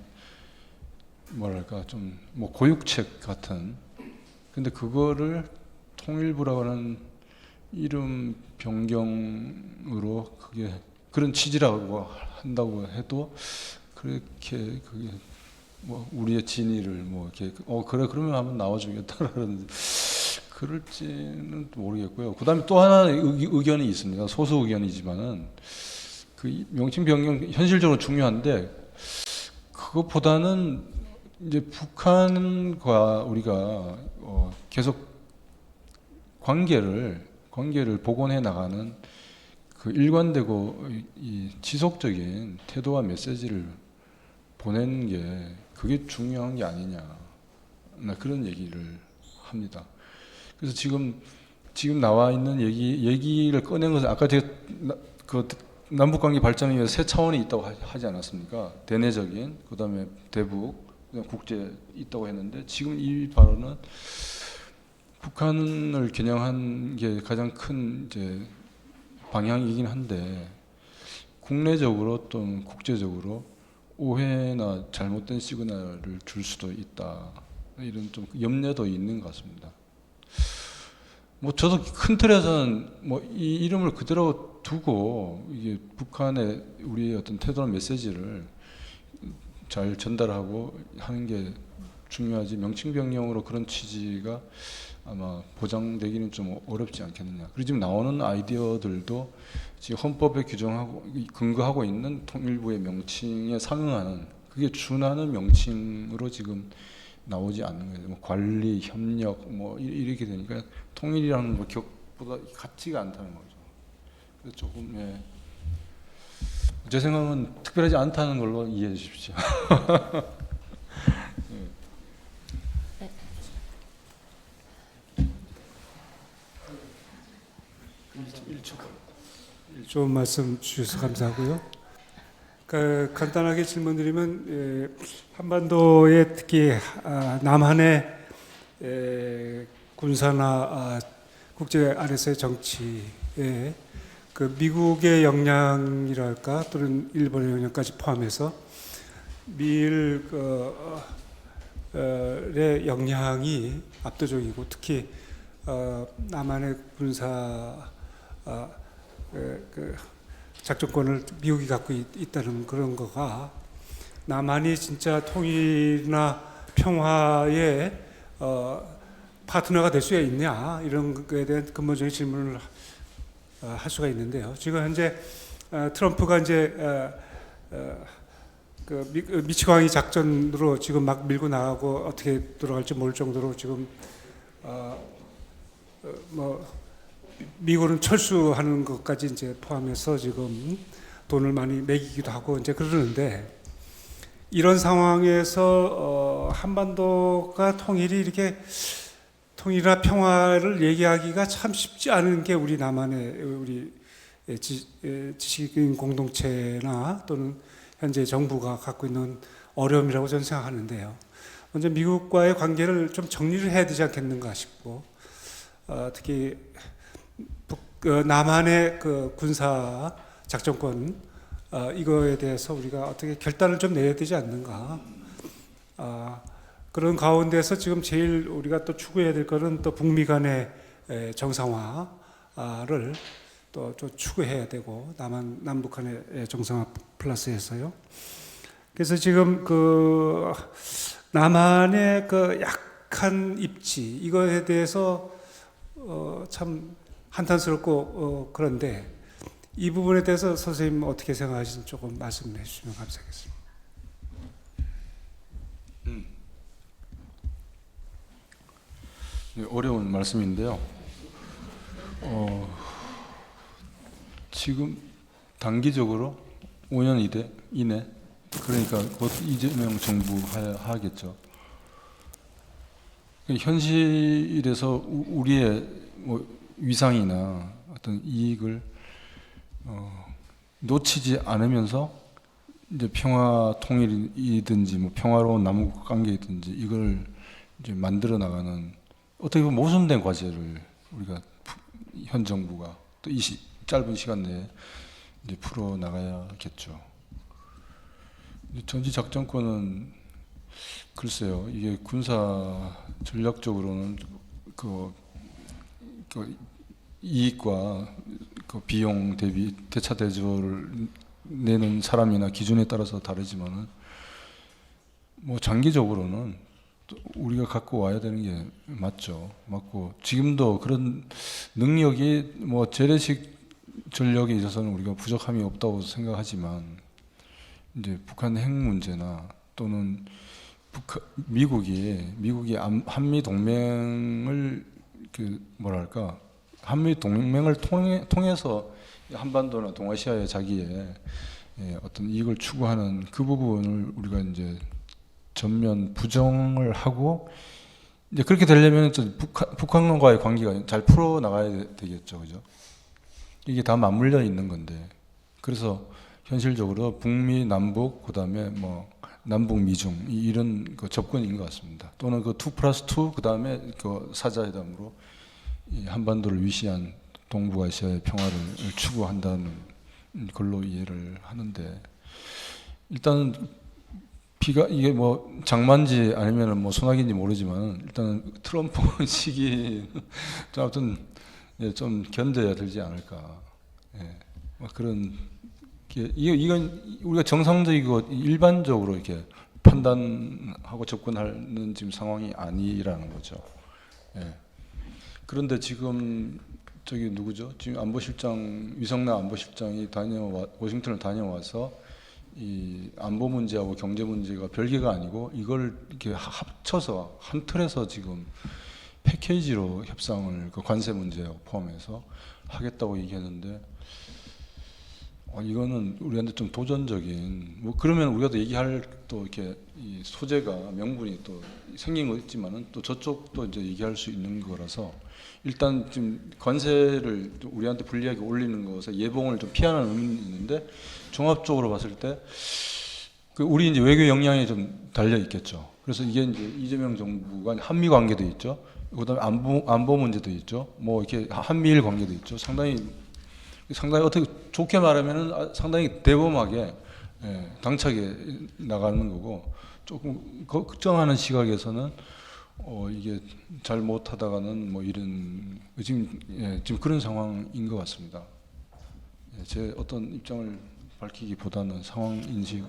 Speaker 2: 뭐랄까 좀 고육책 같은, 근데 그거를 통일부라고 하는 이름 변경으로 그게 그런 취지라고 한다고 해도 그렇게 그게 우리의 진위를 이렇게 그래 그러면 한번 나와주겠다라는, 그럴지는 모르겠고요. 그다음에 또 하나 의견이 있습니다. 소수 의견이지만은 그 명칭 변경 현실적으로 중요한데, 그것보다는 이제 북한과 우리가 계속 관계를 복원해 나가는 그 일관되고 이 지속적인 태도와 메시지를 보낸 게 그게 중요한 게 아니냐, 나 그런 얘기를 합니다. 그래서 지금 나와 있는 얘기를 꺼낸 것은 아까 제가 그 남북관계 발전을 위해서 세 차원이 있다고 하지 않았습니까? 대내적인, 그다음에 대북, 그다음에 국제 있다고 했는데 지금 이 발언은 북한을 겨냥한 게 가장 큰 이제 방향이긴 한데 국내적으로 또는 국제적으로 오해나 잘못된 시그널을 줄 수도 있다, 이런 좀 염려도 있는 것 같습니다. 뭐 저도 큰 틀에서는 뭐 이 이름을 그대로 두고 이게 북한의 우리의 어떤 태도나 메시지를 잘 전달하고 하는 게 중요하지, 명칭변경으로 그런 취지가 아마 보장되기는 좀 어렵지 않겠느냐. 그리고 지금 나오는 아이디어들도 지금 헌법에 규정하고 근거하고 있는 통일부의 명칭에 상응하는, 그게 준하는 명칭으로 지금 나오지 않는 거예요. 뭐 관리, 협력 뭐 이렇게 되니까 통일이라는 뭐 격보다 같지가 않다는 거죠. 그래서 조금 제 생각은 특별하지 않다는 걸로 이해해 주십시오.
Speaker 7: 좋은 말씀 주셔서 감사하고요. 간단하게 질문드리면 한반도에 특히 남한의 군사나 국제 안에서의 정치에 그 미국의 영향이랄까 또는 일본의 영향까지 포함해서 미일의 영향이 압도적이고 특히 남한의 군사 그 작전권을 미국이 갖고 있다는 그런 거가 남한이 진짜 통일이나 평화의 파트너가 될 수 있냐, 이런 거에 대한 근본적인 질문을 할 수가 있는데요. 지금 현재 트럼프가 이제 그 미치광이 작전으로 지금 막 밀고 나가고 어떻게 돌아갈지 모를 정도로 지금 뭐 미국은 철수하는 것까지 이제 포함해서 지금 돈을 많이 매기기도 하고 이제 그러는데, 이런 상황에서 한반도가 통일이 이렇게 통일이나 평화를 얘기하기가 참 쉽지 않은 게 우리 남한의 우리 지식인 공동체나 또는 현재 정부가 갖고 있는 어려움이라고 저는 생각하는데요. 먼저 미국과의 관계를 좀 정리를 해야 되지 않겠는가 싶고, 특히 남한의 그 군사 작전권 이거에 대해서 우리가 어떻게 결단을 좀 내야 되지 않는가. 그런 가운데서 지금 제일 우리가 또 추구해야 될 거는 또 북미 간의 정상화를 또 추구해야 되고, 남북 간의 정상화 플러스해서요. 그래서 지금 그 남한의 그 약한 입지 이거에 대해서 참 한탄스럽고 그런데 이 부분에 대해서 선생님 어떻게 생각하시는지 조금 말씀해 주시면 감사하겠습니다.
Speaker 2: 어려운 말씀인데요. 지금 단기적으로 5년 이내, 그러니까 곧 이재명 정부 하겠죠. 현실에서 우리의 뭐 위상이나 어떤 이익을 놓치지 않으면서 이제 평화 통일이든지 뭐 평화로운 남북 관계이든지 이걸 이제 만들어 나가는 어떻게 보면 모순된 과제를 우리가 현 정부가 또 이 짧은 시간 내에 이제 풀어 나가야겠죠. 전지 작전권은 글쎄요, 이게 군사 전략적으로는 그 이익과 그 비용 대비 대차 대조를 내는 사람이나 기준에 따라서 다르지만은 뭐 장기적으로는 우리가 갖고 와야 되는 게 맞고 지금도 그런 능력이 뭐 재래식 전력에 있어서는 우리가 부족함이 없다고 생각하지만 이제 북한 핵 문제나 또는 미국이 한미 동맹을 한미 동맹을 통해서 한반도나 동아시아의 자기의 어떤 이익을 추구하는 그 부분을 우리가 이제 전면 부정을 하고 이제 그렇게 되려면 북한과의 관계가 잘 풀어 나가야 되겠죠, 그죠? 이게 다 맞물려 있는 건데 그래서 현실적으로 북미 남북 그다음에 뭐 남북 미중 이런 그 접근인 것 같습니다. 또는 그 2+2 그다음에 그 사자회담으로 이 한반도를 위시한 동북아시아의 평화를 추구한다는 걸로 이해를 하는데 일단은 비가 이게 뭐 장마인지 아니면 뭐 소나기인지 모르지만 일단 트럼프 시기 좀 아무튼 좀 견뎌야 되지 않을까. 뭐 그런 이건 우리가 정상적이고 일반적으로 이렇게 판단하고 접근하는 지금 상황이 아니라는 거죠. 그런데 지금 저기 누구죠? 지금 안보실장 위성락 안보실장이 워싱턴을 다녀와서 이 안보 문제하고 경제 문제가 별개가 아니고 이걸 이렇게 합쳐서 한 틀에서 지금 패키지로 협상을 그 관세 문제하고 포함해서 하겠다고 얘기했는데 이거는 우리한테 좀 도전적인 뭐 그러면 우리가 또 얘기할 또 이렇게 이 소재가 명분이 또 생긴 거 있지만은 또 저쪽도 이제 얘기할 수 있는 거라서 일단 지금 관세를 우리한테 불리하게 올리는 것에 예봉을 좀 피하는 의미는 있는데 종합적으로 봤을 때 그 우리 이제 외교 역량이 좀 달려 있겠죠. 그래서 이게 이제 이재명 정부가 한미 관계도 있죠. 그다음에 안보 문제도 있죠. 뭐 이렇게 한미일 관계도 있죠. 상당히 어떻게 좋게 말하면은 상당히 대범하게 당차게 나가는 거고 조금 걱정하는 시각에서는 이게 잘 못하다가는 뭐 이런 지금 그런 상황인 것 같습니다. 제 어떤 입장을 밝히기보다는 상황 인식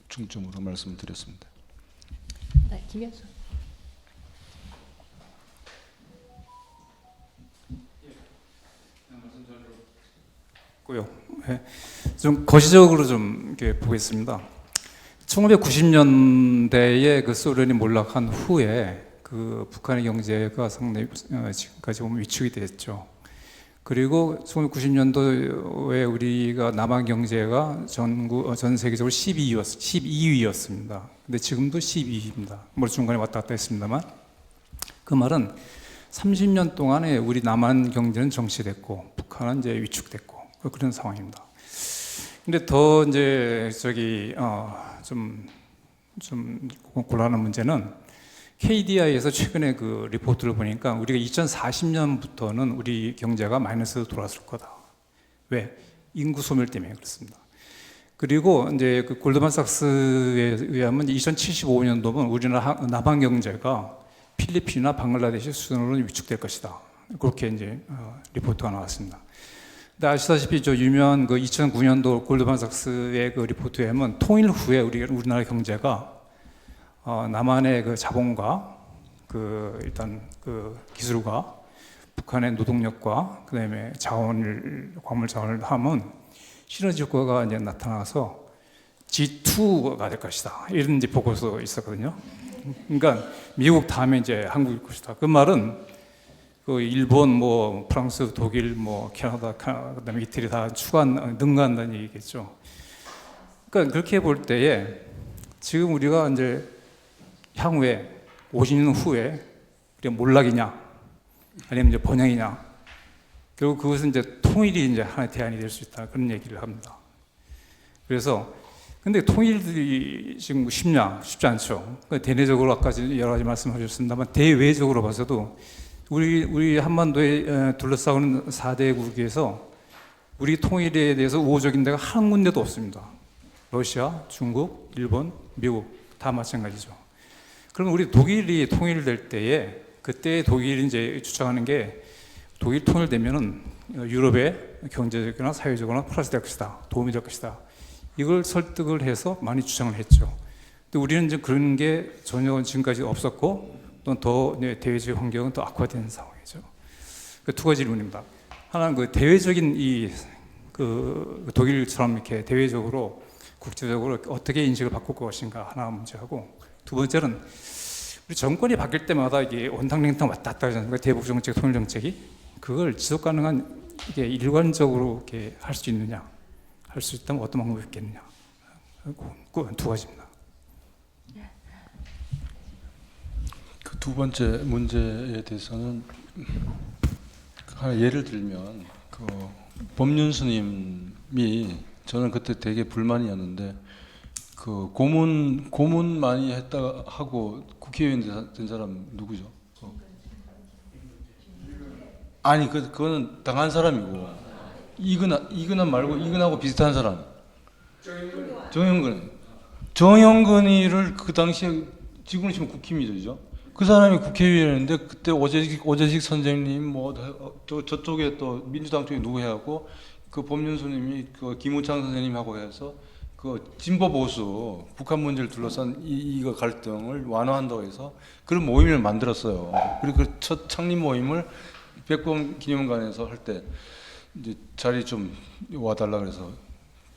Speaker 2: 중점으로 말씀을 드렸습니다.
Speaker 1: 네, 김현수.
Speaker 8: 고요. 좀 거시적으로 좀 이렇게 보겠습니다. 1990년대에 그 소련이 몰락한 후에 그 북한의 경제가 상당히 지금까지 보면 위축이 됐죠. 그리고 1990년도에 우리가 남한 경제가 전 세계적으로 12위였습니다. 근데 지금도 12위입니다. 뭐 중간에 왔다 갔다 했습니다만 그 말은 30년 동안에 우리 남한 경제는 정체됐고 북한은 이제 위축됐고 그런 상황입니다. 근데 더 이제 좀 곤란한 문제는 KDI에서 최근에 그 리포트를 보니까 우리가 2040년부터는 우리 경제가 마이너스로 돌아설 거다. 왜? 인구 소멸 때문에 그렇습니다. 그리고 이제 그 골드만삭스에 의하면 2075년도면 우리나라 남한 경제가 필리핀이나 방글라데시 수준으로 위축될 것이다. 그렇게 이제 리포트가 나왔습니다. 근데 아시다시피 저 유명한 그 2009년도 골드만삭스의 그 리포트에 의하면 통일 후에 우리나라 경제가 남한의 그 자본과 그 일단 그 기술과 북한의 노동력과 그다음에 광물 자원을 하면 시너지 효과가 이제 나타나서 G2가 될 것이다. 이런 이제 보고서 있었거든요. 그러니까 미국 다음에 이제 한국일 것이다. 그 말은 그 일본, 뭐 프랑스, 독일, 뭐 캐나다, 그다음에 이태리 다 능가한다는 얘기겠죠. 그러니까 그렇게 볼 때에 지금 우리가 이제 향후에 50년 후에 우리가 몰락이냐 아니면 이제 번영이냐 결국 그것은 이제 통일이 이제 하나의 대안이 될 수 있다 그런 얘기를 합니다. 그래서 근데 통일이 지금 쉽냐? 쉽지 않죠. 그러니까 대내적으로 아까 여러 가지 말씀하셨습니다만 대외적으로 봐서도 우리 한반도에 둘러싸고는 4대국에서 우리 통일에 대해서 우호적인 데가 한 군데도 없습니다. 러시아, 중국, 일본, 미국 다 마찬가지죠. 그럼 우리 독일이 통일될 때에 그때 독일이 이제 주장하는 게 독일 통일되면은 유럽의 경제적이나 사회적으로 플러스 될 것이다, 도움이 될 것이다. 이걸 설득을 해서 많이 주장을 했죠. 근데 우리는 이제 그런 게 전혀 지금까지 없었고 또 더 대외적 환경은 더 악화된 상황이죠. 그 두 가지 질문입니다. 하나는 그 대외적인 그 독일처럼 이렇게 대외적으로 국제적으로 어떻게 인식을 바꿀 것인가 하나 문제하고 두 번째는 우리 정권이 바뀔 때마다 이게 온탕냉탕 왔다 갔다 하잖아요. 대북 정책, 통일 정책이 그걸 지속 가능한 이게 일관적으로 이렇게 할 수 있느냐 할 수 있다면 어떤 방법이 있겠느냐. 그 두 가지입니다.
Speaker 2: 그 두 번째 문제에 대해서는 하나 예를 들면 그 법륜스님이 저는 그때 되게 불만이었는데 그 고문 많이 했다 하고 국회의원 된 사람 누구죠? 아니 그거는 당한 사람이고 이근한 말고 이근하고 비슷한 사람 정영근이를 그 당시에 지금은 지금 국힘이죠. 그 사람이 국회의원인데 그때 오재식 선생님 뭐 저쪽에 또 민주당 쪽에 누구 해갖고 그 법륜스님이 그 김우창 선생님하고 해서 그 진보 보수 북한 문제를 둘러싼 이거 갈등을 완화한다고 해서 그런 모임을 만들었어요. 그리고 그 첫 창립 모임을 백범 기념관에서 할 때 이제 자리 좀 와달라 그래서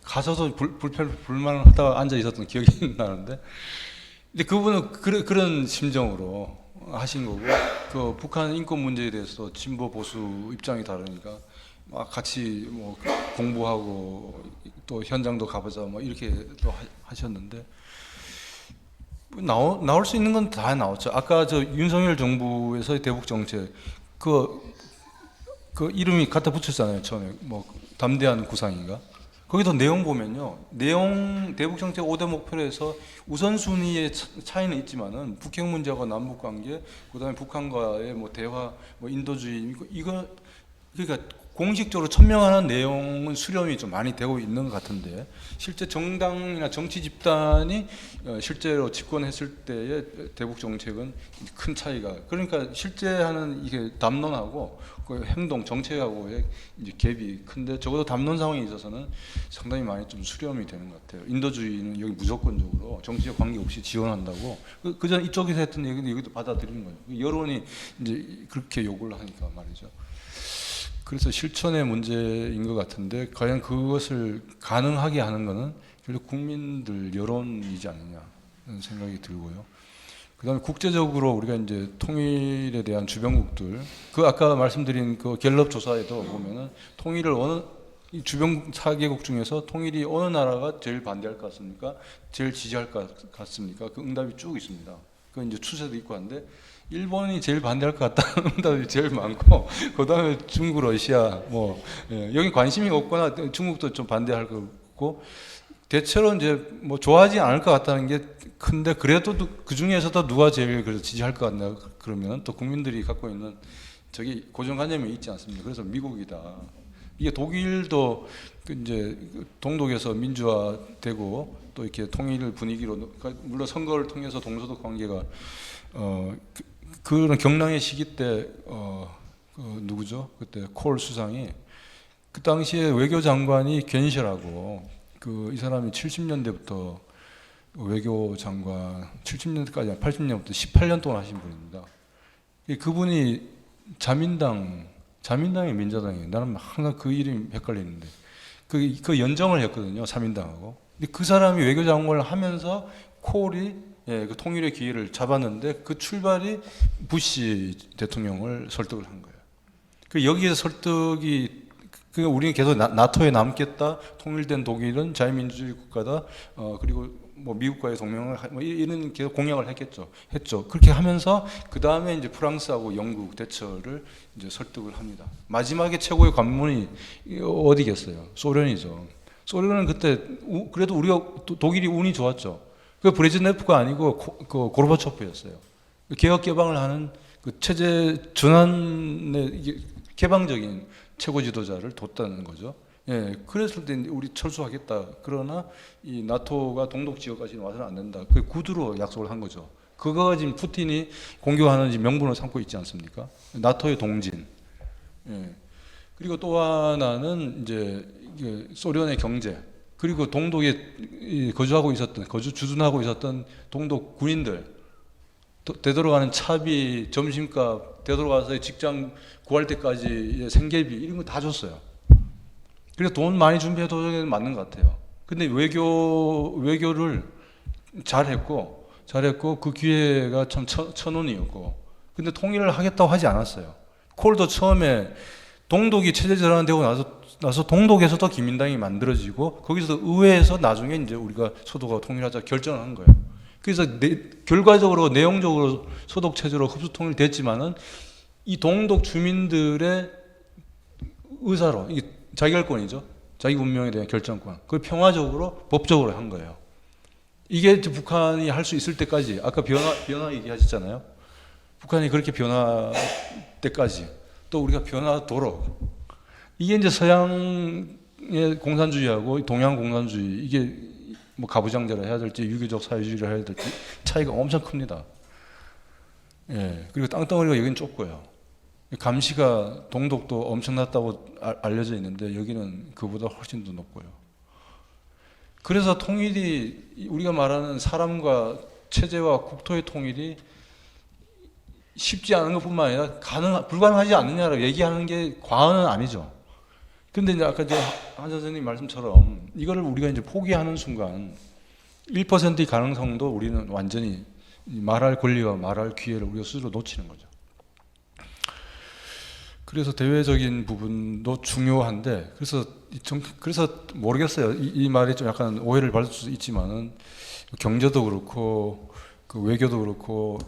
Speaker 2: 가서도 불만을 하다가 앉아 있었던 기억이 나는데. 근데 그분은 그런 심정으로 하신 거고, 그 북한 인권 문제에 대해서 진보 보수 입장이 다르니까 막 같이 뭐 공부하고 또 현장도 가보자 뭐 이렇게 또 하셨는데 나올 수 있는 건 다 나왔죠. 아까 저 윤석열 정부에서의 대북 정책 그 이름이 갖다 붙였잖아요. 처음에 뭐 담대한 구상인가. 거기서 내용 보면요. 대북 정책 5대 목표로 해서 우선순위의 차이는 있지만은 북핵 문제와 남북 관계, 그다음에 북한과의 뭐 대화, 뭐 인도주의 이거 그러니까 공식적으로 천명하는 내용은 수렴이 좀 많이 되고 있는 것 같은데 실제 정당이나 정치 집단이 실제로 집권했을 때의 대북 정책은 큰 차이가 그러니까 실제 하는 이게 담론하고 그 행동 정책하고의 이제 갭이 큰데 적어도 담론 상황에 있어서는 상당히 많이 좀 수렴이 되는 것 같아요. 인도주의는 여기 무조건적으로 정치적 관계 없이 지원한다고 그전 이쪽에서 했던 얘기는 여기도 받아들이는 거예요. 여론이 이제 그렇게 요구를 하니까 말이죠. 그래서 실천의 문제인 것 같은데 과연 그것을 가능하게 하는 것은 결국 국민들 여론이지 않느냐 하는 생각이 들고요. 그다음에 국제적으로 우리가 이제 통일에 대한 주변국들 그 아까 말씀드린 그 갤럽 조사에도 보면은 통일을 이 주변 4개국 중에서 통일이 어느 나라가 제일 반대할 것 같습니까? 제일 지지할 것 같습니까? 그 응답이 쭉 있습니다. 그 이제 추세도 있고 한데. 일본이 제일 반대할 것 같다는 응답이 제일 많고 그 다음에 중국, 러시아 뭐 여기 관심이 없거나 중국도 좀 반대할 거고 대체로 이제 뭐 좋아하지 않을 것 같다는 게 큰데 그래도 그 중에서도 누가 제일 그래서 지지할 것 같나 그러면 또 국민들이 갖고 있는 저기 고정관념이 있지 않습니까? 그래서 미국이다. 이게 독일도 이제 동독에서 민주화되고 또 이렇게 통일 분위기로 물론 선거를 통해서 동서독 관계가 그런 경랑의 시기 때 누구죠? 그때 콜 수상이 그 당시에 외교장관이 견실하고 이 사람이 70년대부터 외교장관 70년대까지 80년부터 18년 동안 하신 분입니다. 그분이 자민당이 민자당이에요. 나는 항상 그 이름이 헷갈리는데 그 연정을 했거든요. 자민당하고. 근데 그 사람이 외교장관을 하면서 콜이 그 통일의 기회를 잡았는데 그 출발이 부시 대통령을 설득을 한 거예요. 그 여기에서 설득이 우리는 계속 나토에 남겠다. 통일된 독일은 자유민주주의 국가다. 그리고 뭐 미국과의 동맹을 뭐 이런 계속 공약을 했죠. 그렇게 하면서 그 다음에 이제 프랑스하고 영국 대처를 이제 설득을 합니다. 마지막에 최고의 관문이 어디겠어요? 소련이죠. 소련은 그때 그래도 우리가 독일이 운이 좋았죠. 그 브레즈네프가 아니고 그 고르바초프였어요. 개혁 개방을 하는 그 체제 전환의 개방적인 최고 지도자를 뒀다는 거죠. 예, 그랬을 때 우리 철수하겠다. 그러나 이 나토가 동독 지역까지는 와서는 안 된다. 그 구두로 약속을 한 거죠. 그거가 지금 푸틴이 공격하는 명분을 삼고 있지 않습니까? 나토의 동진. 예. 그리고 또 하나는 이제 소련의 경제. 그리고 동독에 주둔하고 있었던 동독 군인들, 되돌아가는 차비, 점심값, 되돌아가서 직장 구할 때까지 생계비 이런 거 다 줬어요. 그래서 돈 많이 준비해도 맞는 것 같아요. 근데 외교를 잘했고 그 기회가 참 천운이었고, 근데 통일을 하겠다고 하지 않았어요. 콜도 처음에 동독이 체제 전환되고 나서 나서 동독에서도 기민당이 만들어지고 거기서 의회에서 나중에 이제 우리가 소독하고 통일하자 결정을 한 거예요. 그래서 결과적으로 내용적으로 소독 체제로 흡수 통일됐지만은 이 동독 주민들의 의사로 이게 자기결권이죠. 자기 운명에 대한 결정권. 그걸 평화적으로 법적으로 한 거예요. 이게 이제 북한이 할 수 있을 때까지 아까 변화 얘기하셨잖아요. 북한이 그렇게 변화 때까지 또 우리가 변화도록 이게 이제 서양의 공산주의하고 동양 공산주의 이게 뭐 가부장제라 해야 될지 유교적 사회주의라 해야 될지 차이가 엄청 큽니다. 예. 그리고 땅덩어리가 여기는 좁고요. 감시가 동독도 엄청났다고 알려져 있는데 여기는 그보다 훨씬 더 높고요. 그래서 통일이 우리가 말하는 사람과 체제와 국토의 통일이 쉽지 않은 것뿐만 아니라 불가능하지 않느냐라고 얘기하는 게 과언은 아니죠. 근데 이제 아까 한 선생님 말씀처럼 이거를 우리가 이제 포기하는 순간 1%의 가능성도 우리는 완전히 말할 권리와 말할 기회를 우리가 스스로 놓치는 거죠. 그래서 대외적인 부분도 중요한데 그래서 모르겠어요. 이 말이 좀 약간 오해를 받을 수 있지만은 경제도 그렇고 그 외교도 그렇고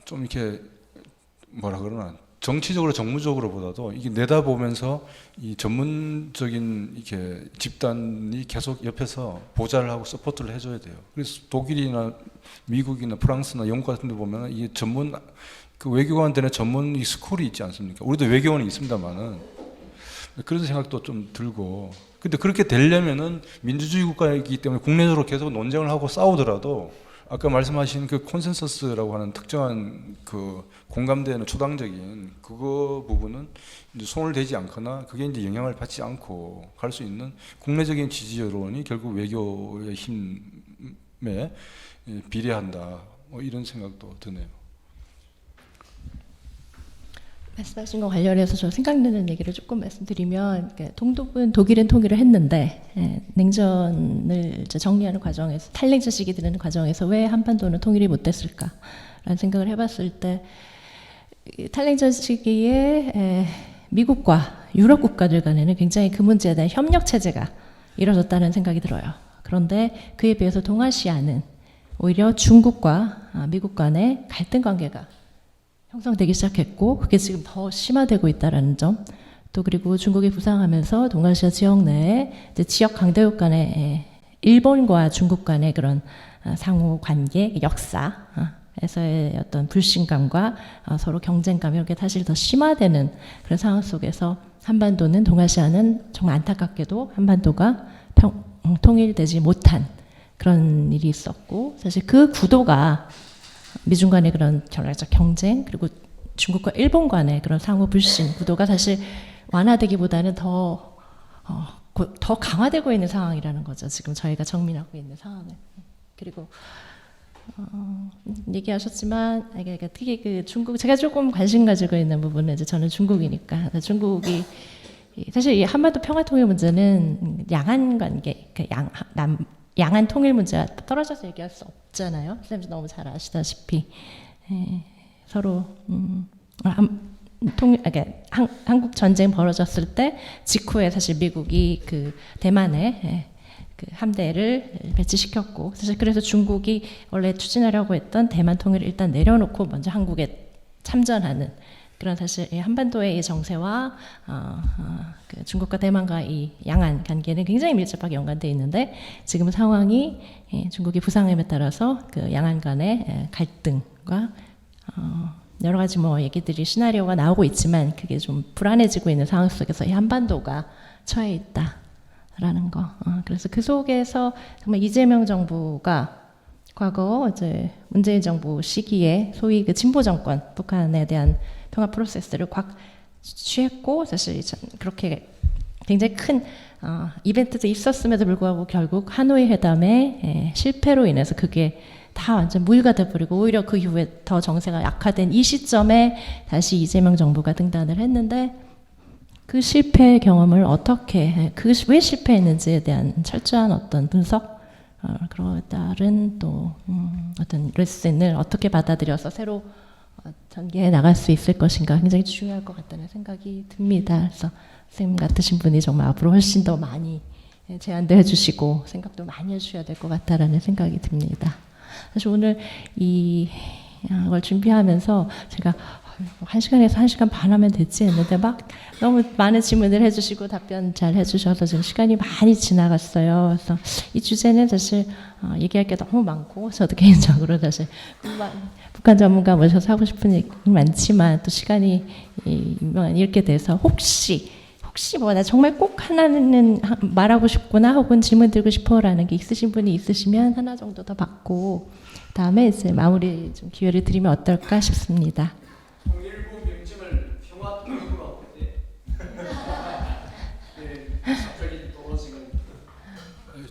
Speaker 2: 좀 이렇게 뭐라 그러나 정치적으로 정무적으로보다도 이게 내다보면서 이 전문적인 이렇게 집단이 계속 옆에서 보좌를 하고 서포트를 해줘야 돼요. 그래서 독일이나 미국이나 프랑스나 영국 같은 데 보면 이게 전문 그 외교관들의 전문 이 스쿨이 있지 않습니까? 우리도 외교원이 있습니다만은 그런 생각도 좀 들고 근데 그렇게 되려면은 민주주의 국가이기 때문에 국내적으로 계속 논쟁을 하고 싸우더라도 아까 말씀하신 그 콘센서스라고 하는 특정한 그 공감되는 초당적인 그거 부분은 이제 손을 대지 않거나 그게 이제 영향을 받지 않고 갈 수 있는 국내적인 지지 여론이 결국 외교의 힘에 비례한다. 뭐 이런 생각도 드네요.
Speaker 1: 말씀하신 거 관련해서 저 생각나는 얘기를 조금 말씀드리면 동독은 독일은 통일을 했는데 냉전을 이제 정리하는 과정에서 탈냉전 시기 되는 과정에서 왜 한반도는 통일이 못됐을까라는 생각을 해봤을 때 탈냉전 시기에 미국과 유럽 국가들 간에는 굉장히 그 문제에 대한 협력 체제가 이루어졌다는 생각이 들어요. 그런데 그에 비해서 동아시아는 오히려 중국과 미국 간의 갈등 관계가 형성되기 시작했고 그게 지금 더 심화되고 있다는 점. 또 그리고 중국이 부상하면서 동아시아 지역 내에 이제 지역 강대국 간의 일본과 중국 간의 그런 상호 관계, 역사에서의 어떤 불신감과 서로 경쟁감 이렇게 사실 더 심화되는 그런 상황 속에서 한반도는 동아시아는 정말 안타깝게도 한반도가 통일되지 못한 그런 일이 있었고 사실 그 구도가 미중 간의 그런 전략적 경쟁 그리고 중국과 일본 간의 그런 상호 불신 구도가 사실 완화되기보다는 더 강화되고 있는 상황이라는 거죠. 지금 저희가 정민하고 있는 상황은. 그리고 얘기하셨지만 특히 그 중국 제가 조금 관심 가지고 있는 부분은 이제 저는 중국이니까 중국이 사실 이 한반도 평화통일 문제는 양안 관계 양안 통일 문제가 떨어져서 얘기할 수 없잖아요. 선생님도 너무 잘 아시다시피 서로 한국 전쟁 벌어졌을 때 직후에 사실 미국이 그 대만에 그 함대를 배치시켰고 사실 그래서 중국이 원래 추진하려고 했던 대만 통일을 일단 내려놓고 먼저 한국에 참전하는 그런 사실 한반도의 이 정세와 그 중국과 대만과 이 양안 관계는 굉장히 밀접하게 연관되어 있는데 지금 상황이 중국이 부상함에 따라서 그 양안 간의 갈등과 여러 가지 뭐 얘기들이 시나리오가 나오고 있지만 그게 좀 불안해지고 있는 상황 속에서 이 한반도가 처해 있다라는 거. 그래서 그 속에서 정말 이재명 정부가 과거 이제 문재인 정부 시기에 소위 그 진보 정권 북한에 대한 평화 프로세스를 취했고 사실 그렇게 굉장히 큰 이벤트도 있었음에도 불구하고 결국 하노이 회담의 실패로 인해서 그게 다 완전 무효가 돼버리고 오히려 그 이후에 더 정세가 약화된 이 시점에 다시 이재명 정부가 등단을 했는데 그 실패 경험을 어떻게 왜 실패했는지에 대한 철저한 어떤 분석 그런 따른 또 어떤 레슨을 어떻게 받아들여서 새로 전개해 나갈 수 있을 것인가 굉장히 중요할 것 같다는 생각이 듭니다. 그래서 선생님 같으신 분이 정말 앞으로 훨씬 더 많이 제안도 해주시고 생각도 많이 해주셔야 될 것 같다라는 생각이 듭니다. 사실 오늘 이걸 준비하면서 제가 1시간에서 1시간 반 하면 됐지 했는데 막 너무 많은 질문을 해주시고 답변 잘 해주셔서 지금 시간이 많이 지나갔어요. 그래서 이 주제는 사실 얘기할 게 너무 많고 저도 개인적으로 사실 북한 전문가 모셔서 하고 싶은 얘기 많지만 또 시간이 이렇게 돼서 혹시 뭐 나 정말 꼭 하나는 말하고 싶구나 혹은 질문 드리고 싶어라는 게 있으신 분이 있으시면 하나 정도 더 받고 다음에 이제 마무리 좀 기회를 드리면 어떨까 싶습니다.
Speaker 3: 통일부 명칭을 평화통일부로 갑자기 떨어지는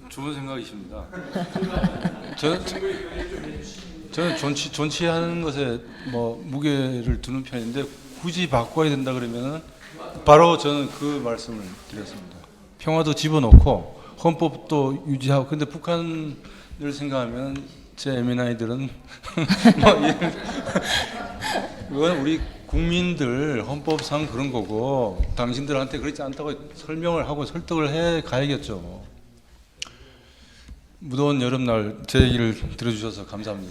Speaker 2: 좋은 생각이십니다. 저는 존치하는 것에 뭐 무게를 두는 편인데 굳이 바꿔야 된다 그러면은 바로 저는 그 말씀을 드렸습니다. 평화도 집어넣고 헌법도 유지하고 근데 북한을 생각하면 제 에미나이들은 이건 우리 국민들 헌법상 그런 거고 당신들한테 그렇지 않다고 설명을 하고 설득을 해 가야겠죠. 무더운 여름날 제 얘기를 들어주셔서 감사합니다.